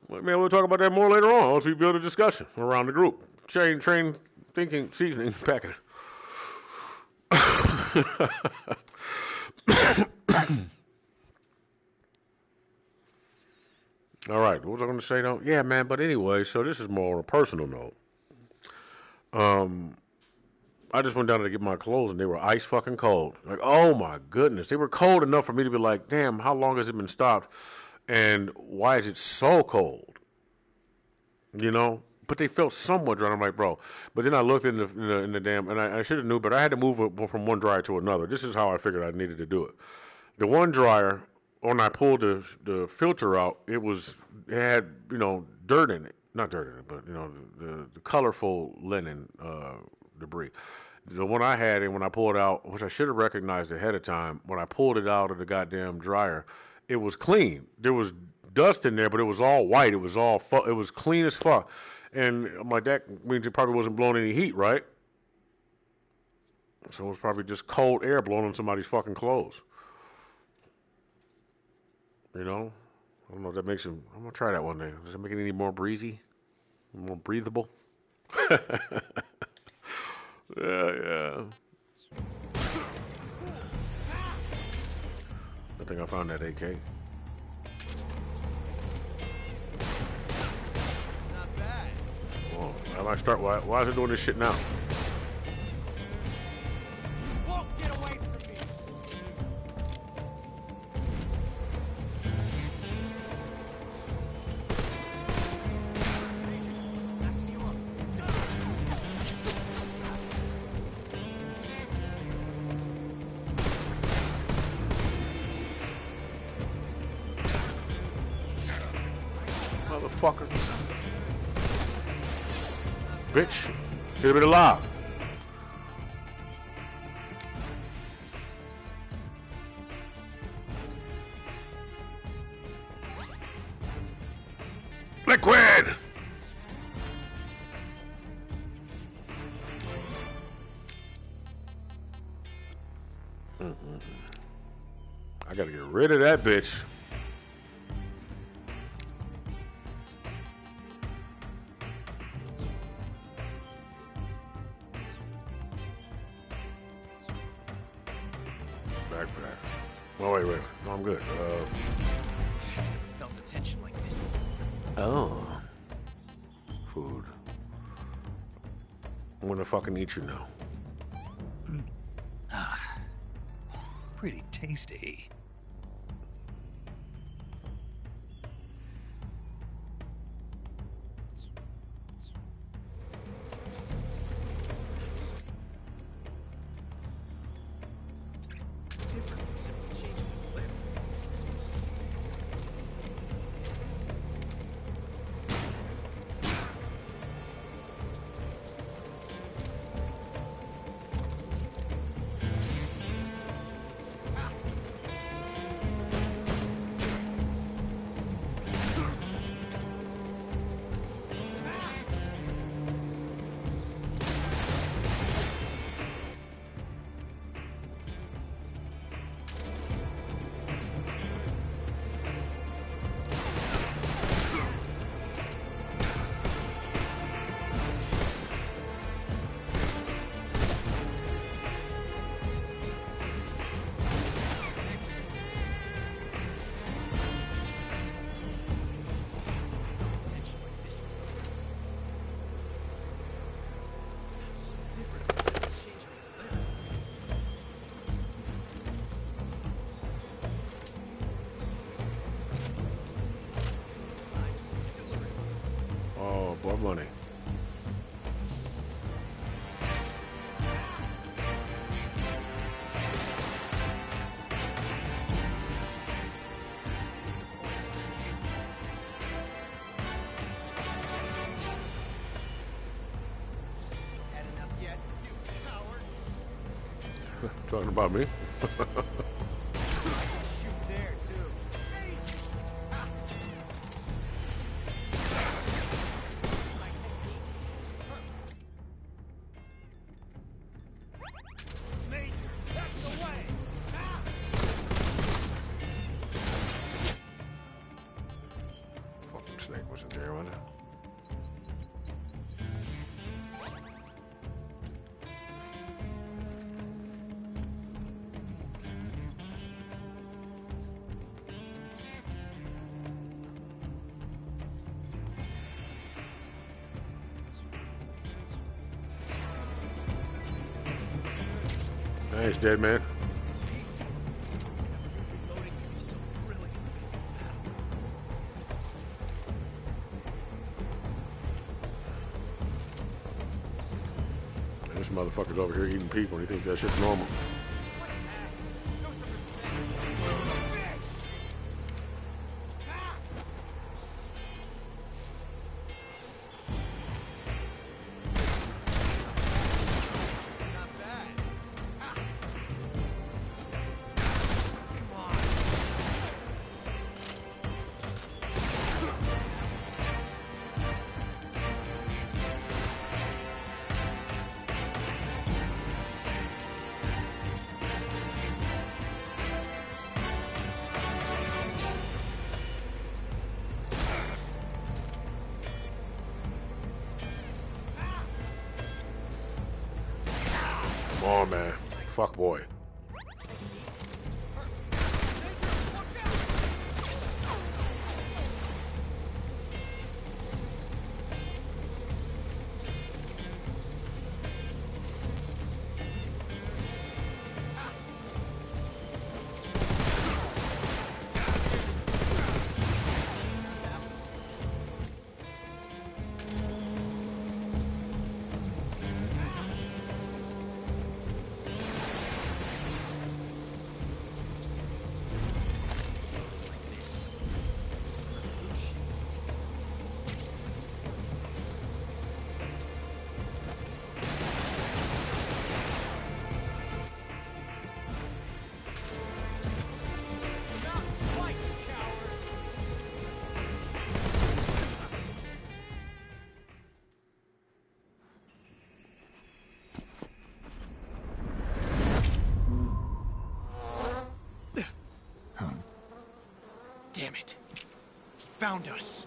Man, we'll talk about that more later on once we build a discussion around the group. Train thinking seasoning packet. All right, what was I going to say though? Yeah, man. But anyway, so this is more on a personal note. I just went down to get my clothes and they were ice fucking cold. Like, oh my goodness, they were cold enough for me to be like, damn, how long has it been stopped? And why is it so cold? But they felt somewhat dry. I'm like, bro. But then I looked in the damn, and I should have knew, but I had to move it from one dryer to another. This is how I figured I needed to do it. The one dryer, when I pulled the filter out, it had dirt in it, not dirt in it, but the colorful linen debris. The one I had, and when I pulled it out, which I should have recognized ahead of time, when I pulled it out of the goddamn dryer, it was clean. There was dust in there, but it was all white. It was it was clean as fuck. And I'm like, that means it probably wasn't blowing any heat, right? So it was probably just cold air blowing on somebody's fucking clothes. I don't know if that makes him. I'm gonna try that one day. Does it make it any more breezy, more breathable? Yeah. I think I found that AK. Not bad. Oh, how do I start? Why is it doing this shit now? You won't get away from me. Motherfucker. Bitch. Get a bit alive. Liquid! I gotta get rid of that bitch. Backpack. Oh, wait. No, I'm good. Felt the tension like this. Oh. Food. I'm gonna fucking eat you now. Pretty tasty. Oh, more money. Had enough yet, you coward? Talking about me? Shoot there, too. My technique. Major, that's the way! Fucking snake wasn't there, was it? Thanks, dead man. Reloading can be so thrilling. This motherfucker's over here eating people and he thinks that shit's normal. Show some respect. Bitch! Not bad. Come on. Come on, man. Fuck boy. Damn it. He found us.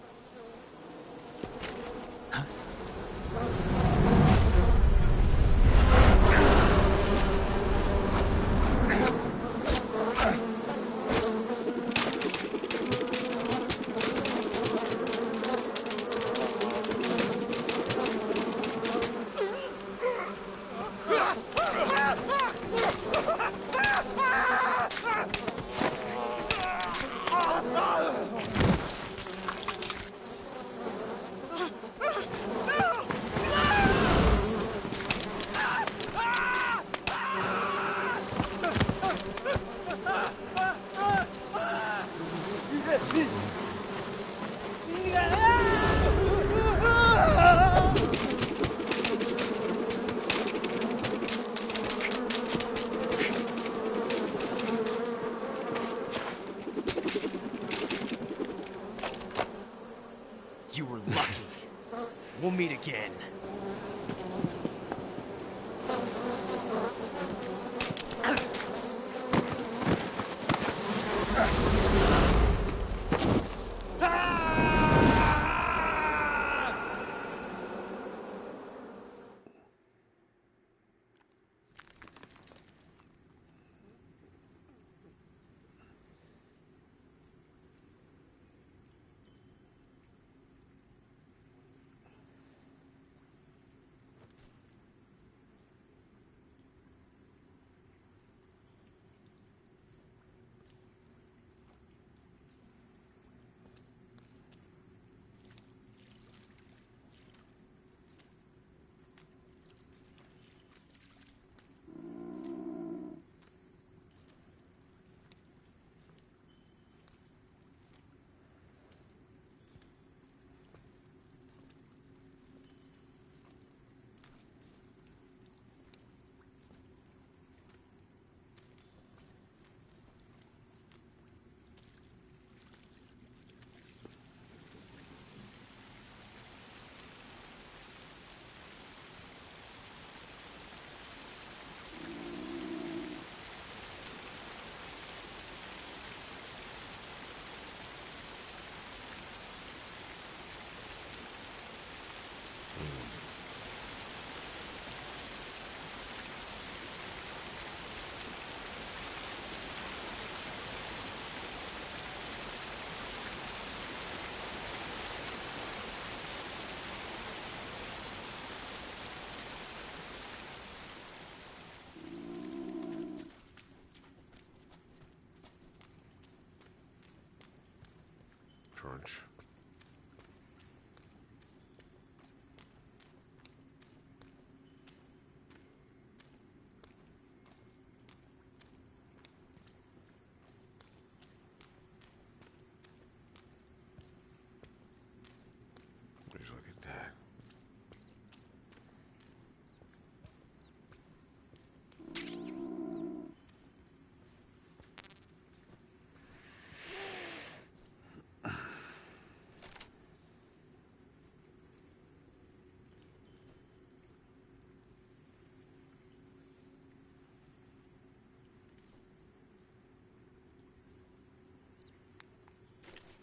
You were lucky. We'll meet again. Crunch. Just look at that.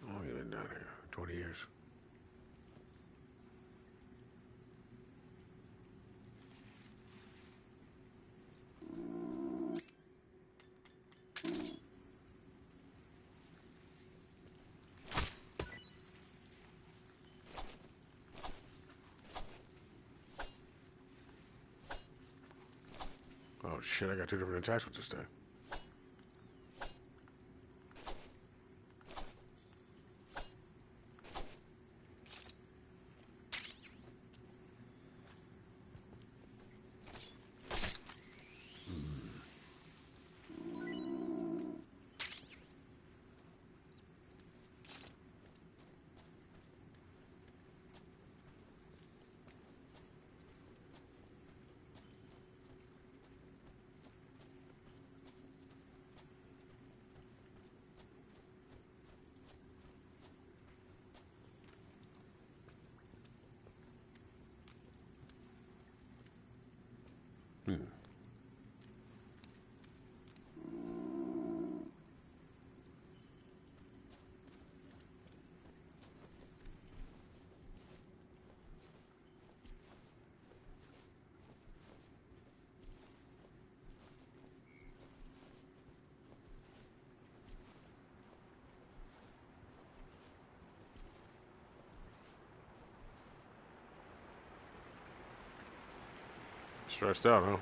Oh, you've been down here 20 years. Oh shit, I got two different attachments this time. Stressed out, huh?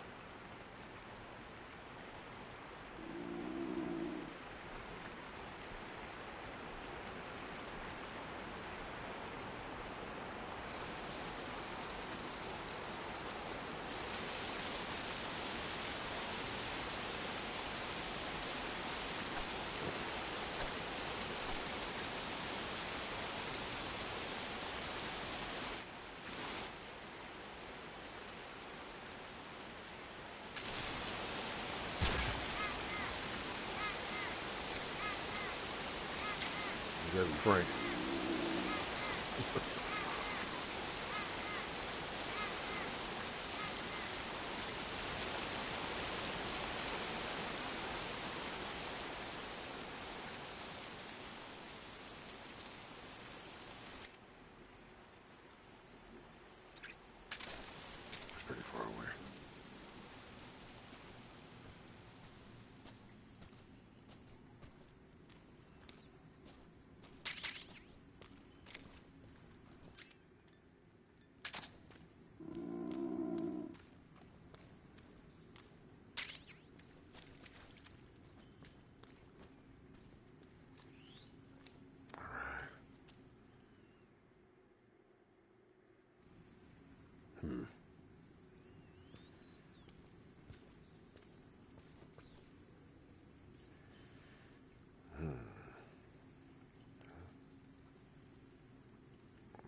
You gotta be frank. far away.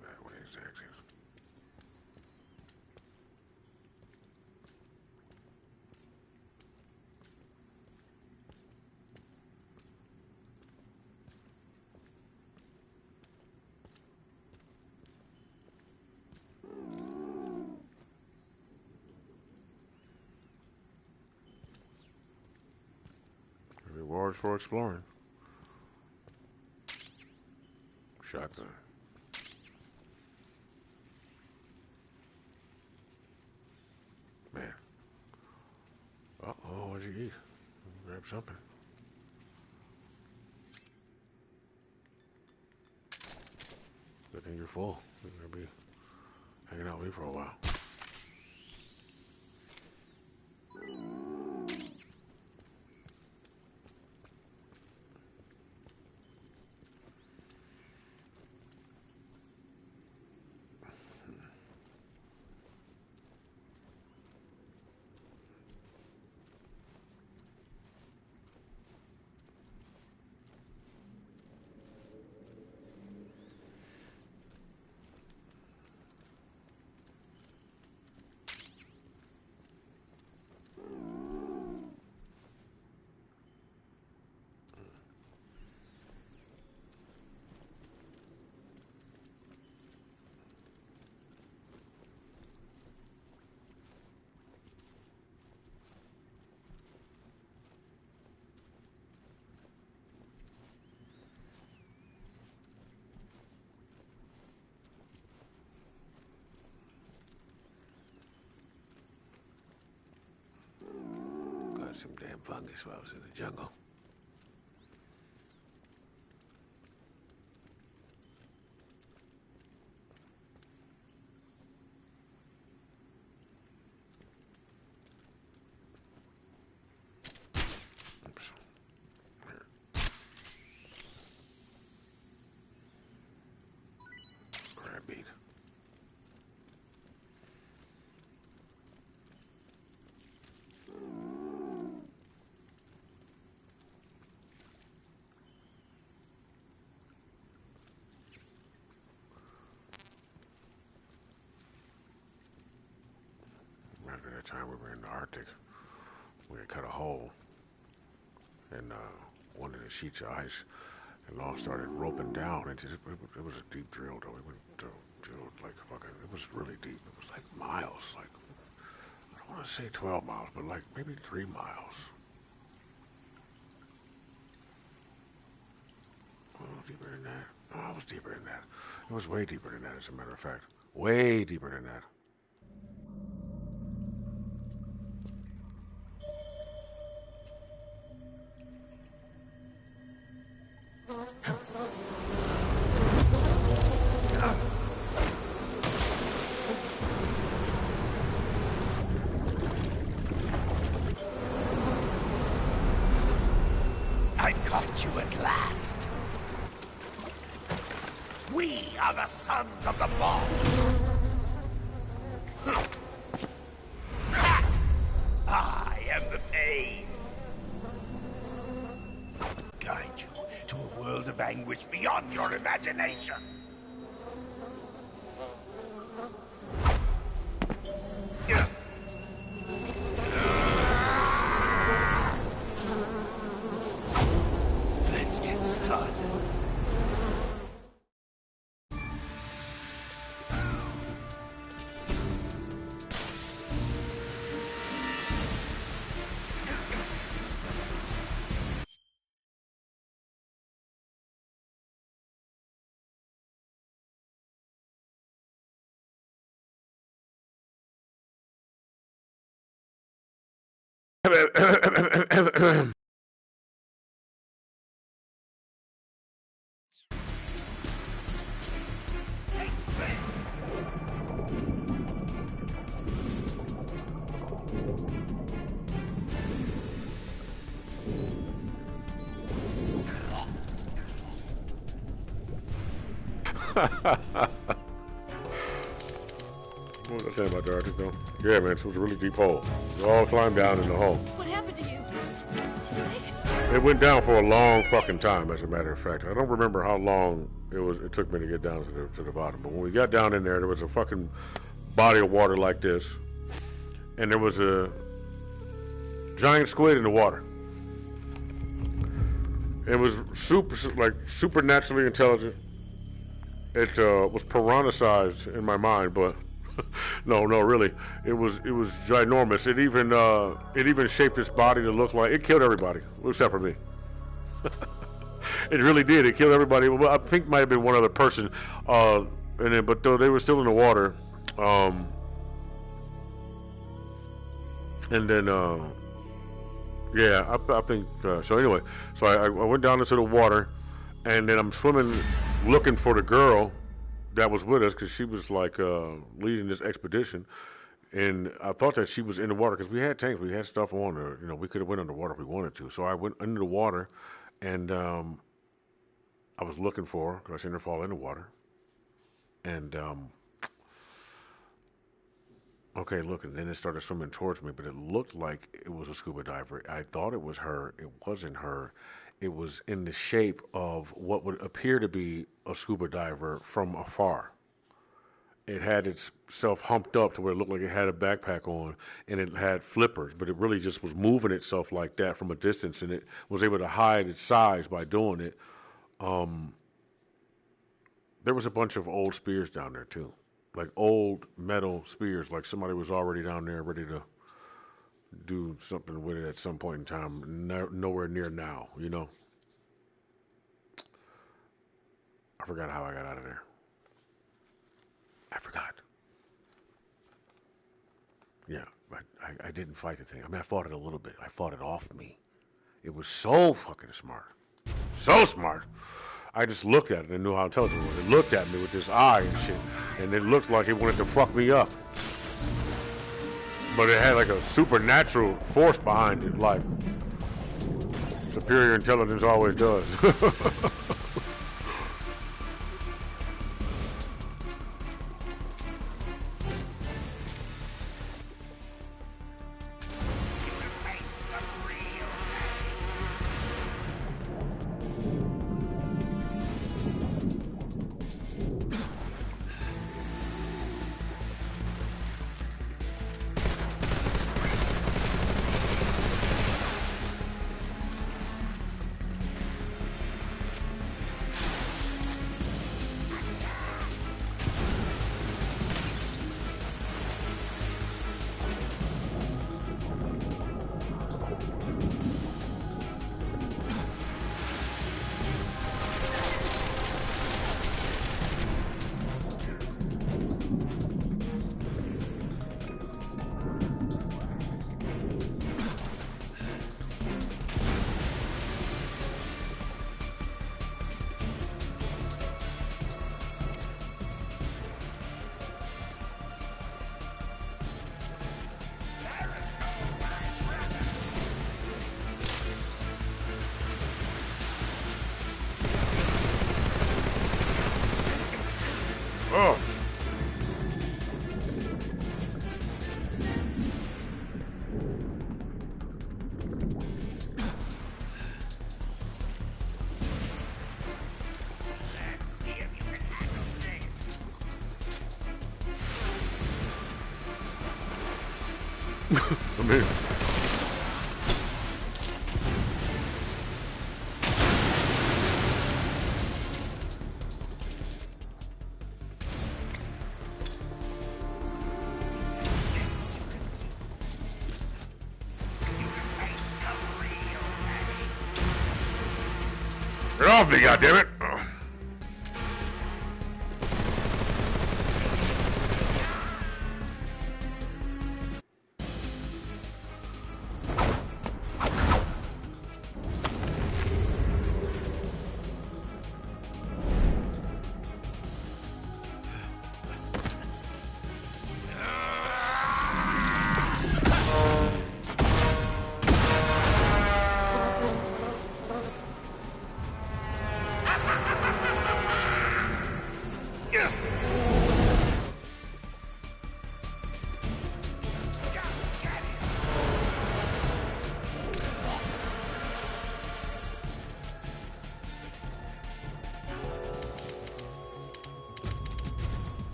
That way is exit. Rewards for exploring. Shotgun. Man. Uh-oh, what'd you eat? Grab something. Good thing you're full. You're gonna be hanging out with me for a while. Got some damn fungus while I was in the jungle. Oops. Here. Crab meat. Remember that time we were in the Arctic? We had cut a hole in one of the sheets of ice, and all started roping down. It was a deep drill, though. We went to drilled like fucking. It was really deep. It was like miles. Like I don't want to say 12 miles, but like maybe 3 miles. Oh, deeper than that. Oh, it was deeper than that. It was way deeper than that, as a matter of fact. Way deeper than that. I've caught you at last. We are the sons of the boss. I am the pain. Guide you to a world of anguish beyond your imagination. What was I saying about the Arctic though? Yeah, man, it was a really deep hole. We all climbed down in the hole. What happened to you? Is it big? It went down for a long fucking time, as a matter of fact. I don't remember how long it took me to get down to the bottom. But when we got down in there was a fucking body of water like this. And there was a giant squid in the water. It was supernaturally intelligent. It was piranha-sized in my mind, but no, really, it was ginormous. It even shaped its body to look like it killed everybody except for me. It really did. It killed everybody. Well, I think might have been one other person, but though they were still in the water, and then yeah, I think so. Anyway, so I went down into the water, and then I'm swimming, looking for the girl that was with us because she was like leading this expedition, and I thought that she was in the water because we had tanks, we had stuff on her. You know, we could have went underwater if we wanted to. So I went under the water, and I was looking for her because I seen her fall in the water, and okay, look, and then it started swimming towards me, but it looked like it was a scuba diver. I thought it was her. It wasn't her. It was in the shape of what would appear to be a scuba diver from afar. It had itself humped up to where it looked like it had a backpack on, and it had flippers, but it really just was moving itself like that from a distance, and it was able to hide its size by doing it. There was a bunch of old spears down there, too. Like old metal spears, like somebody was already down there ready to do something with it at some point in time. Nowhere near now, you know. I forgot how I got out of there. I forgot. Yeah, I didn't fight the thing. I mean, I fought it a little bit. I fought it off me. It was so fucking smart. So smart. I just looked at it and knew how intelligent it was. It looked at me with this eye and shit, and it looked like it wanted to fuck me up. But it had like a supernatural force behind it, like superior intelligence always does. Oh. I'm here. Get off me, goddammit!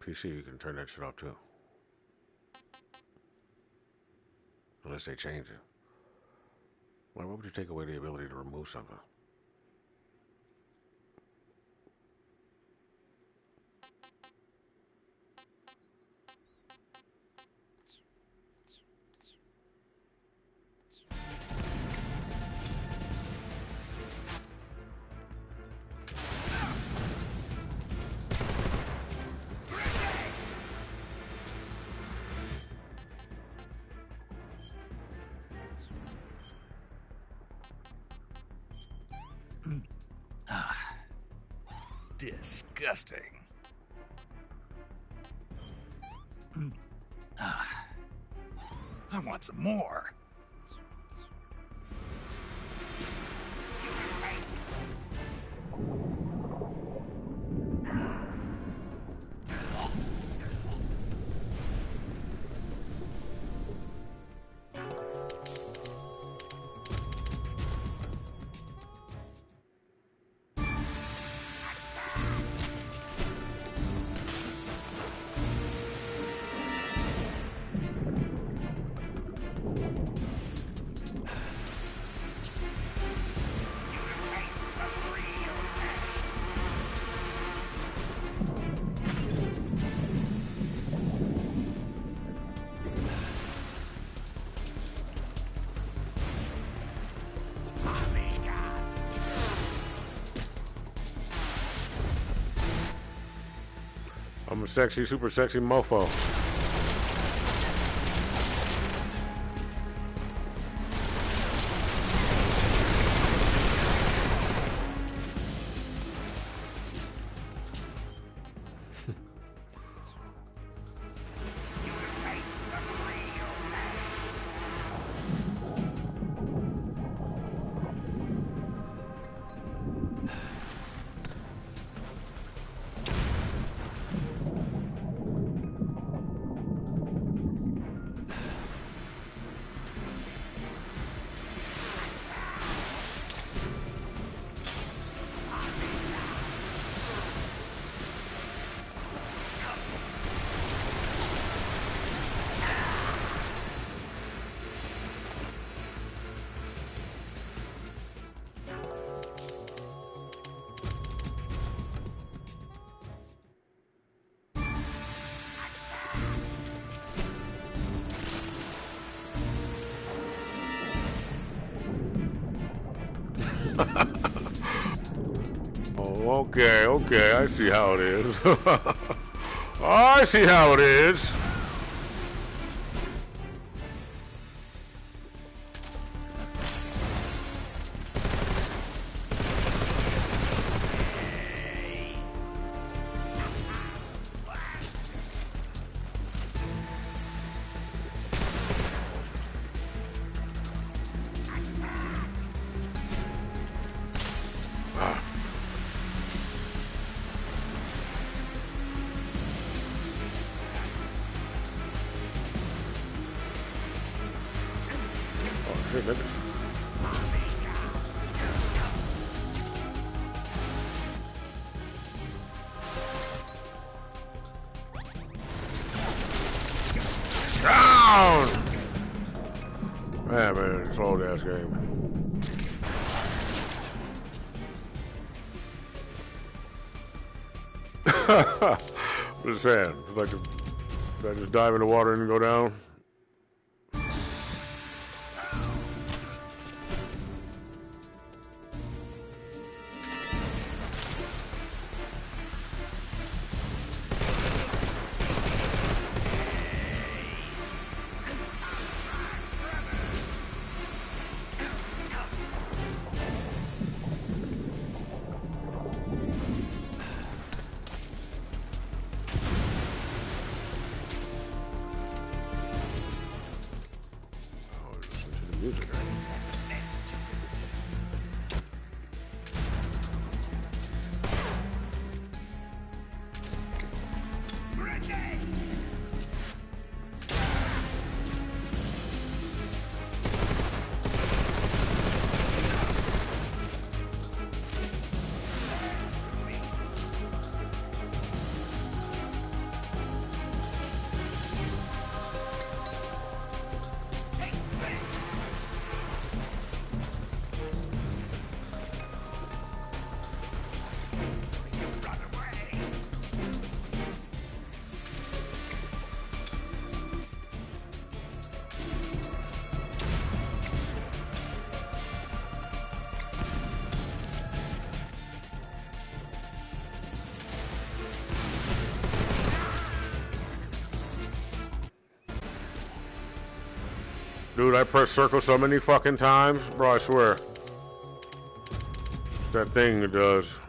PC, you can turn that shit off too. Unless they change it. Why would you take away the ability to remove something? Disgusting. I want some more. I'm a sexy, super sexy mofo. Oh, okay, I see how it is. I see how it is. Down! Man, slow ass game. Just saying, it's like I just dive in the water and go down. Dude, I pressed circle so many fucking times, bro. I swear. That thing it does.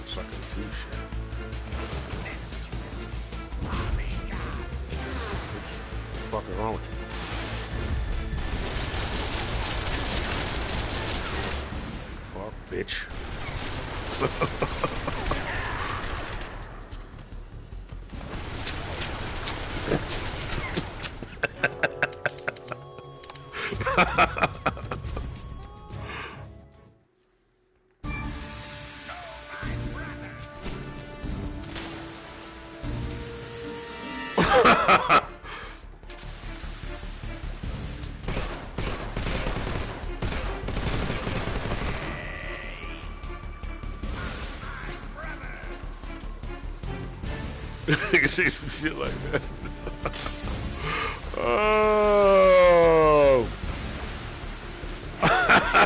Sucking two shit. What the fuck is wrong with you? Fuck, bitch. You can say some shit like that. Oh. Oh.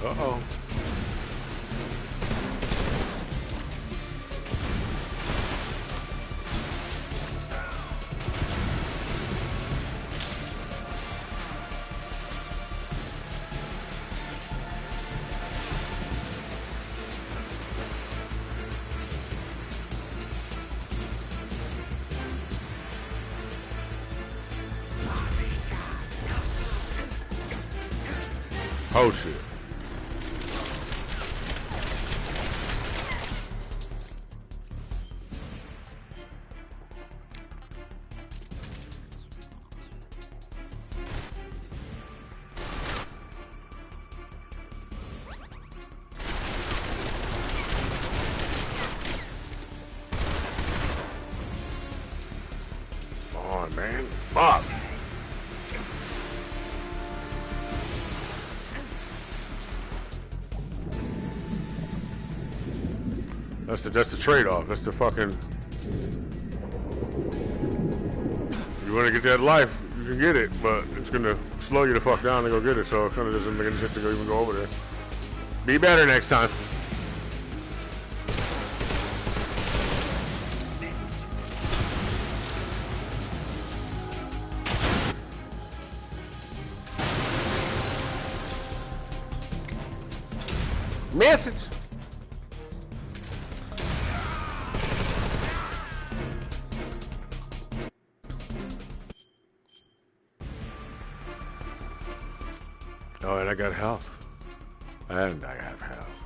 Uh-oh. Oh shit. Come on, man. Fuck. That's the trade-off. That's the fucking. You want to get that life, you can get it, but it's gonna slow you the fuck down to go get it. So it kind of doesn't make any sense to even go over there. Be better next time. Message. Oh, and I got health. And I have health.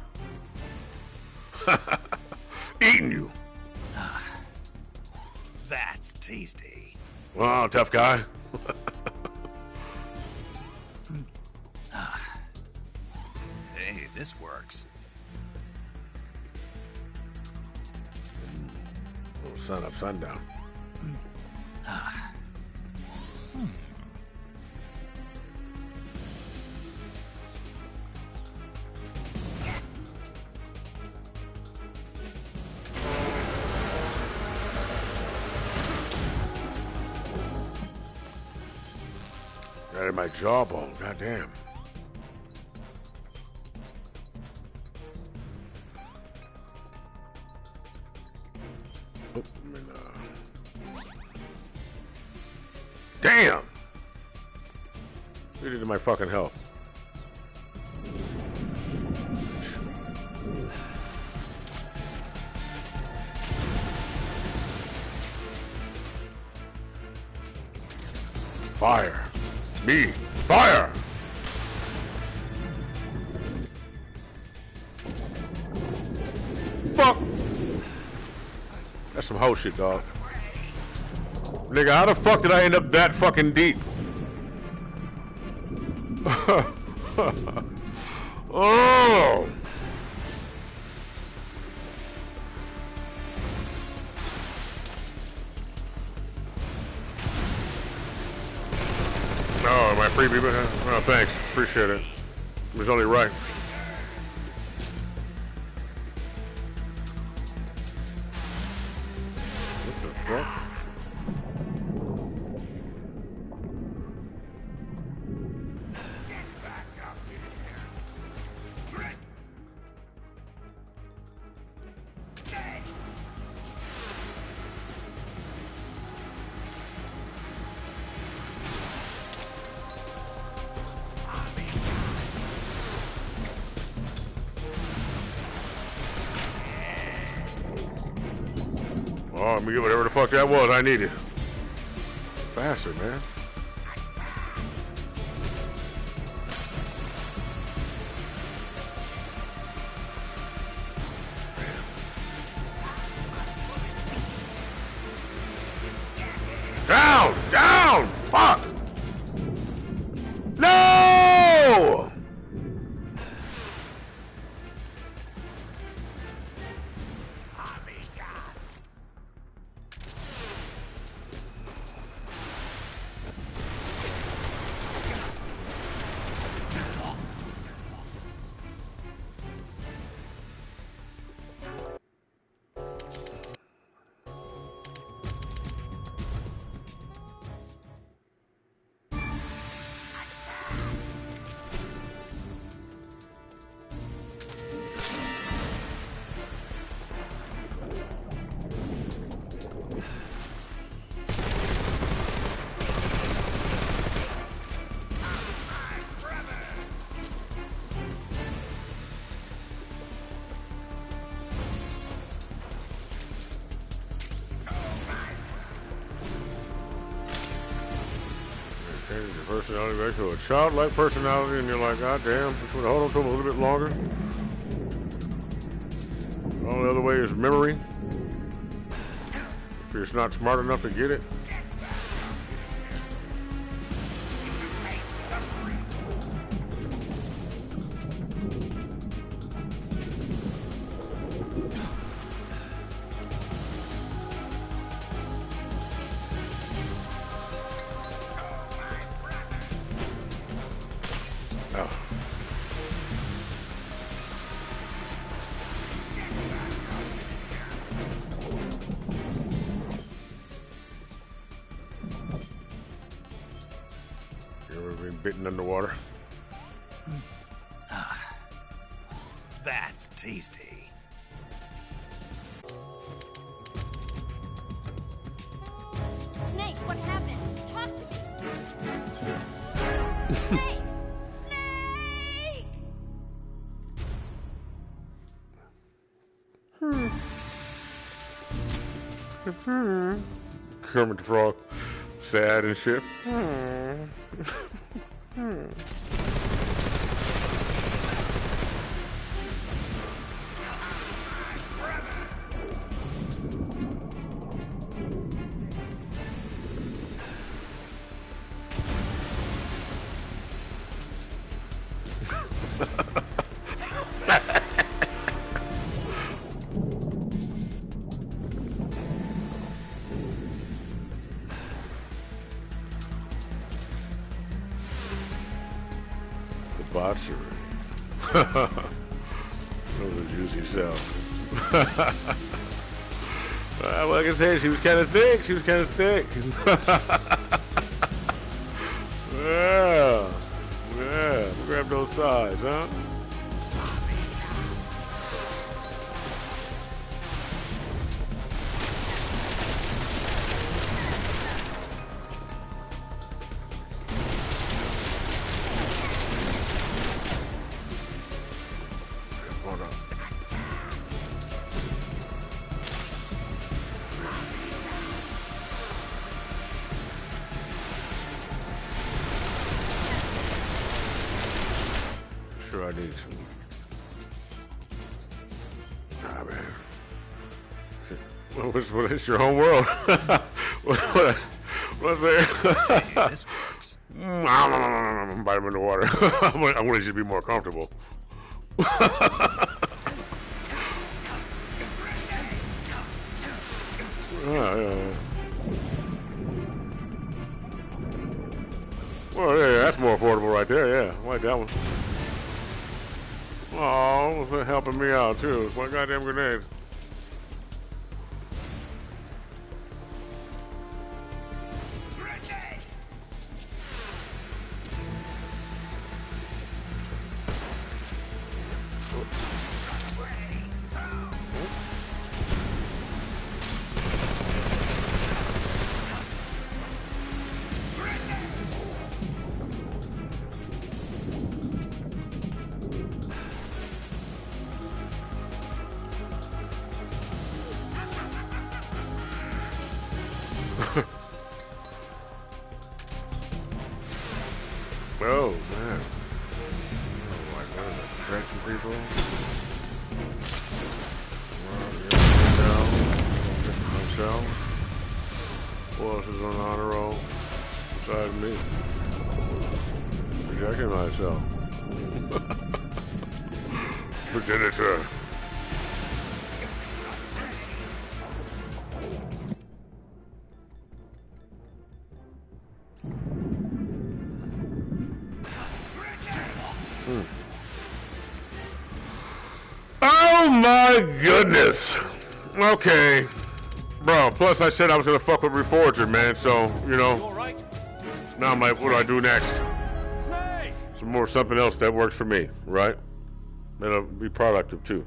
Eating you. That's tasty. Wow, tough guy. Hey, this works. Sun up, sundown. Right in my jawbone, goddamn. Oh, damn! What did to my fucking health? Fire! Me! Fire! Fuck! That's some hoe shit, dog. Nigga, how the fuck did I end up that fucking deep? Oh! Oh, my freebie. Oh, thanks. Appreciate it. It was only right. What the fuck? Oh, I'm gonna get whatever the fuck that was I needed. Faster, man. Down! Down! Fuck! No! Change your personality back to a childlike personality, and you're like, God damn, just want to hold on to him a little bit longer. The only other way is memory. If you're just not smart enough to get it. Oh. You ever been bitten underwater? That's tasty. Snake, what happened? Talk to me. Snake! Snake! Kermit the Frog, sad and shit. Botchery. That was a juicy self. Like I said, she was kind of thick. She was kind of thick. Yeah. Yeah. Grab those sides, huh? Hold on. Sure, I need some. Ah, man. Shit. What's your home world? What's there? Hey, this works. Bite him in the water. I want you to be more comfortable. Yeah. Well, yeah, that's more affordable right there. Yeah, I like that one. Oh, it's helping me out too. It's my goddamn grenade. Oh, man. Oh, like one of the protection people. Myself. Who else is on the honor roll besides me? Rejecting myself. Progenitor. Oh my goodness. Okay. Bro, plus I said I was gonna fuck with Reforger, man, so, you know. Alright? Now I'm like, what do I do next? Snake! Some more something else that works for me, right? That'll be productive too.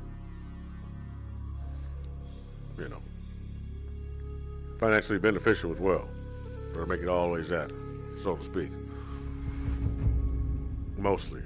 You know. Financially beneficial as well. Or make it always that, so to speak. Mostly.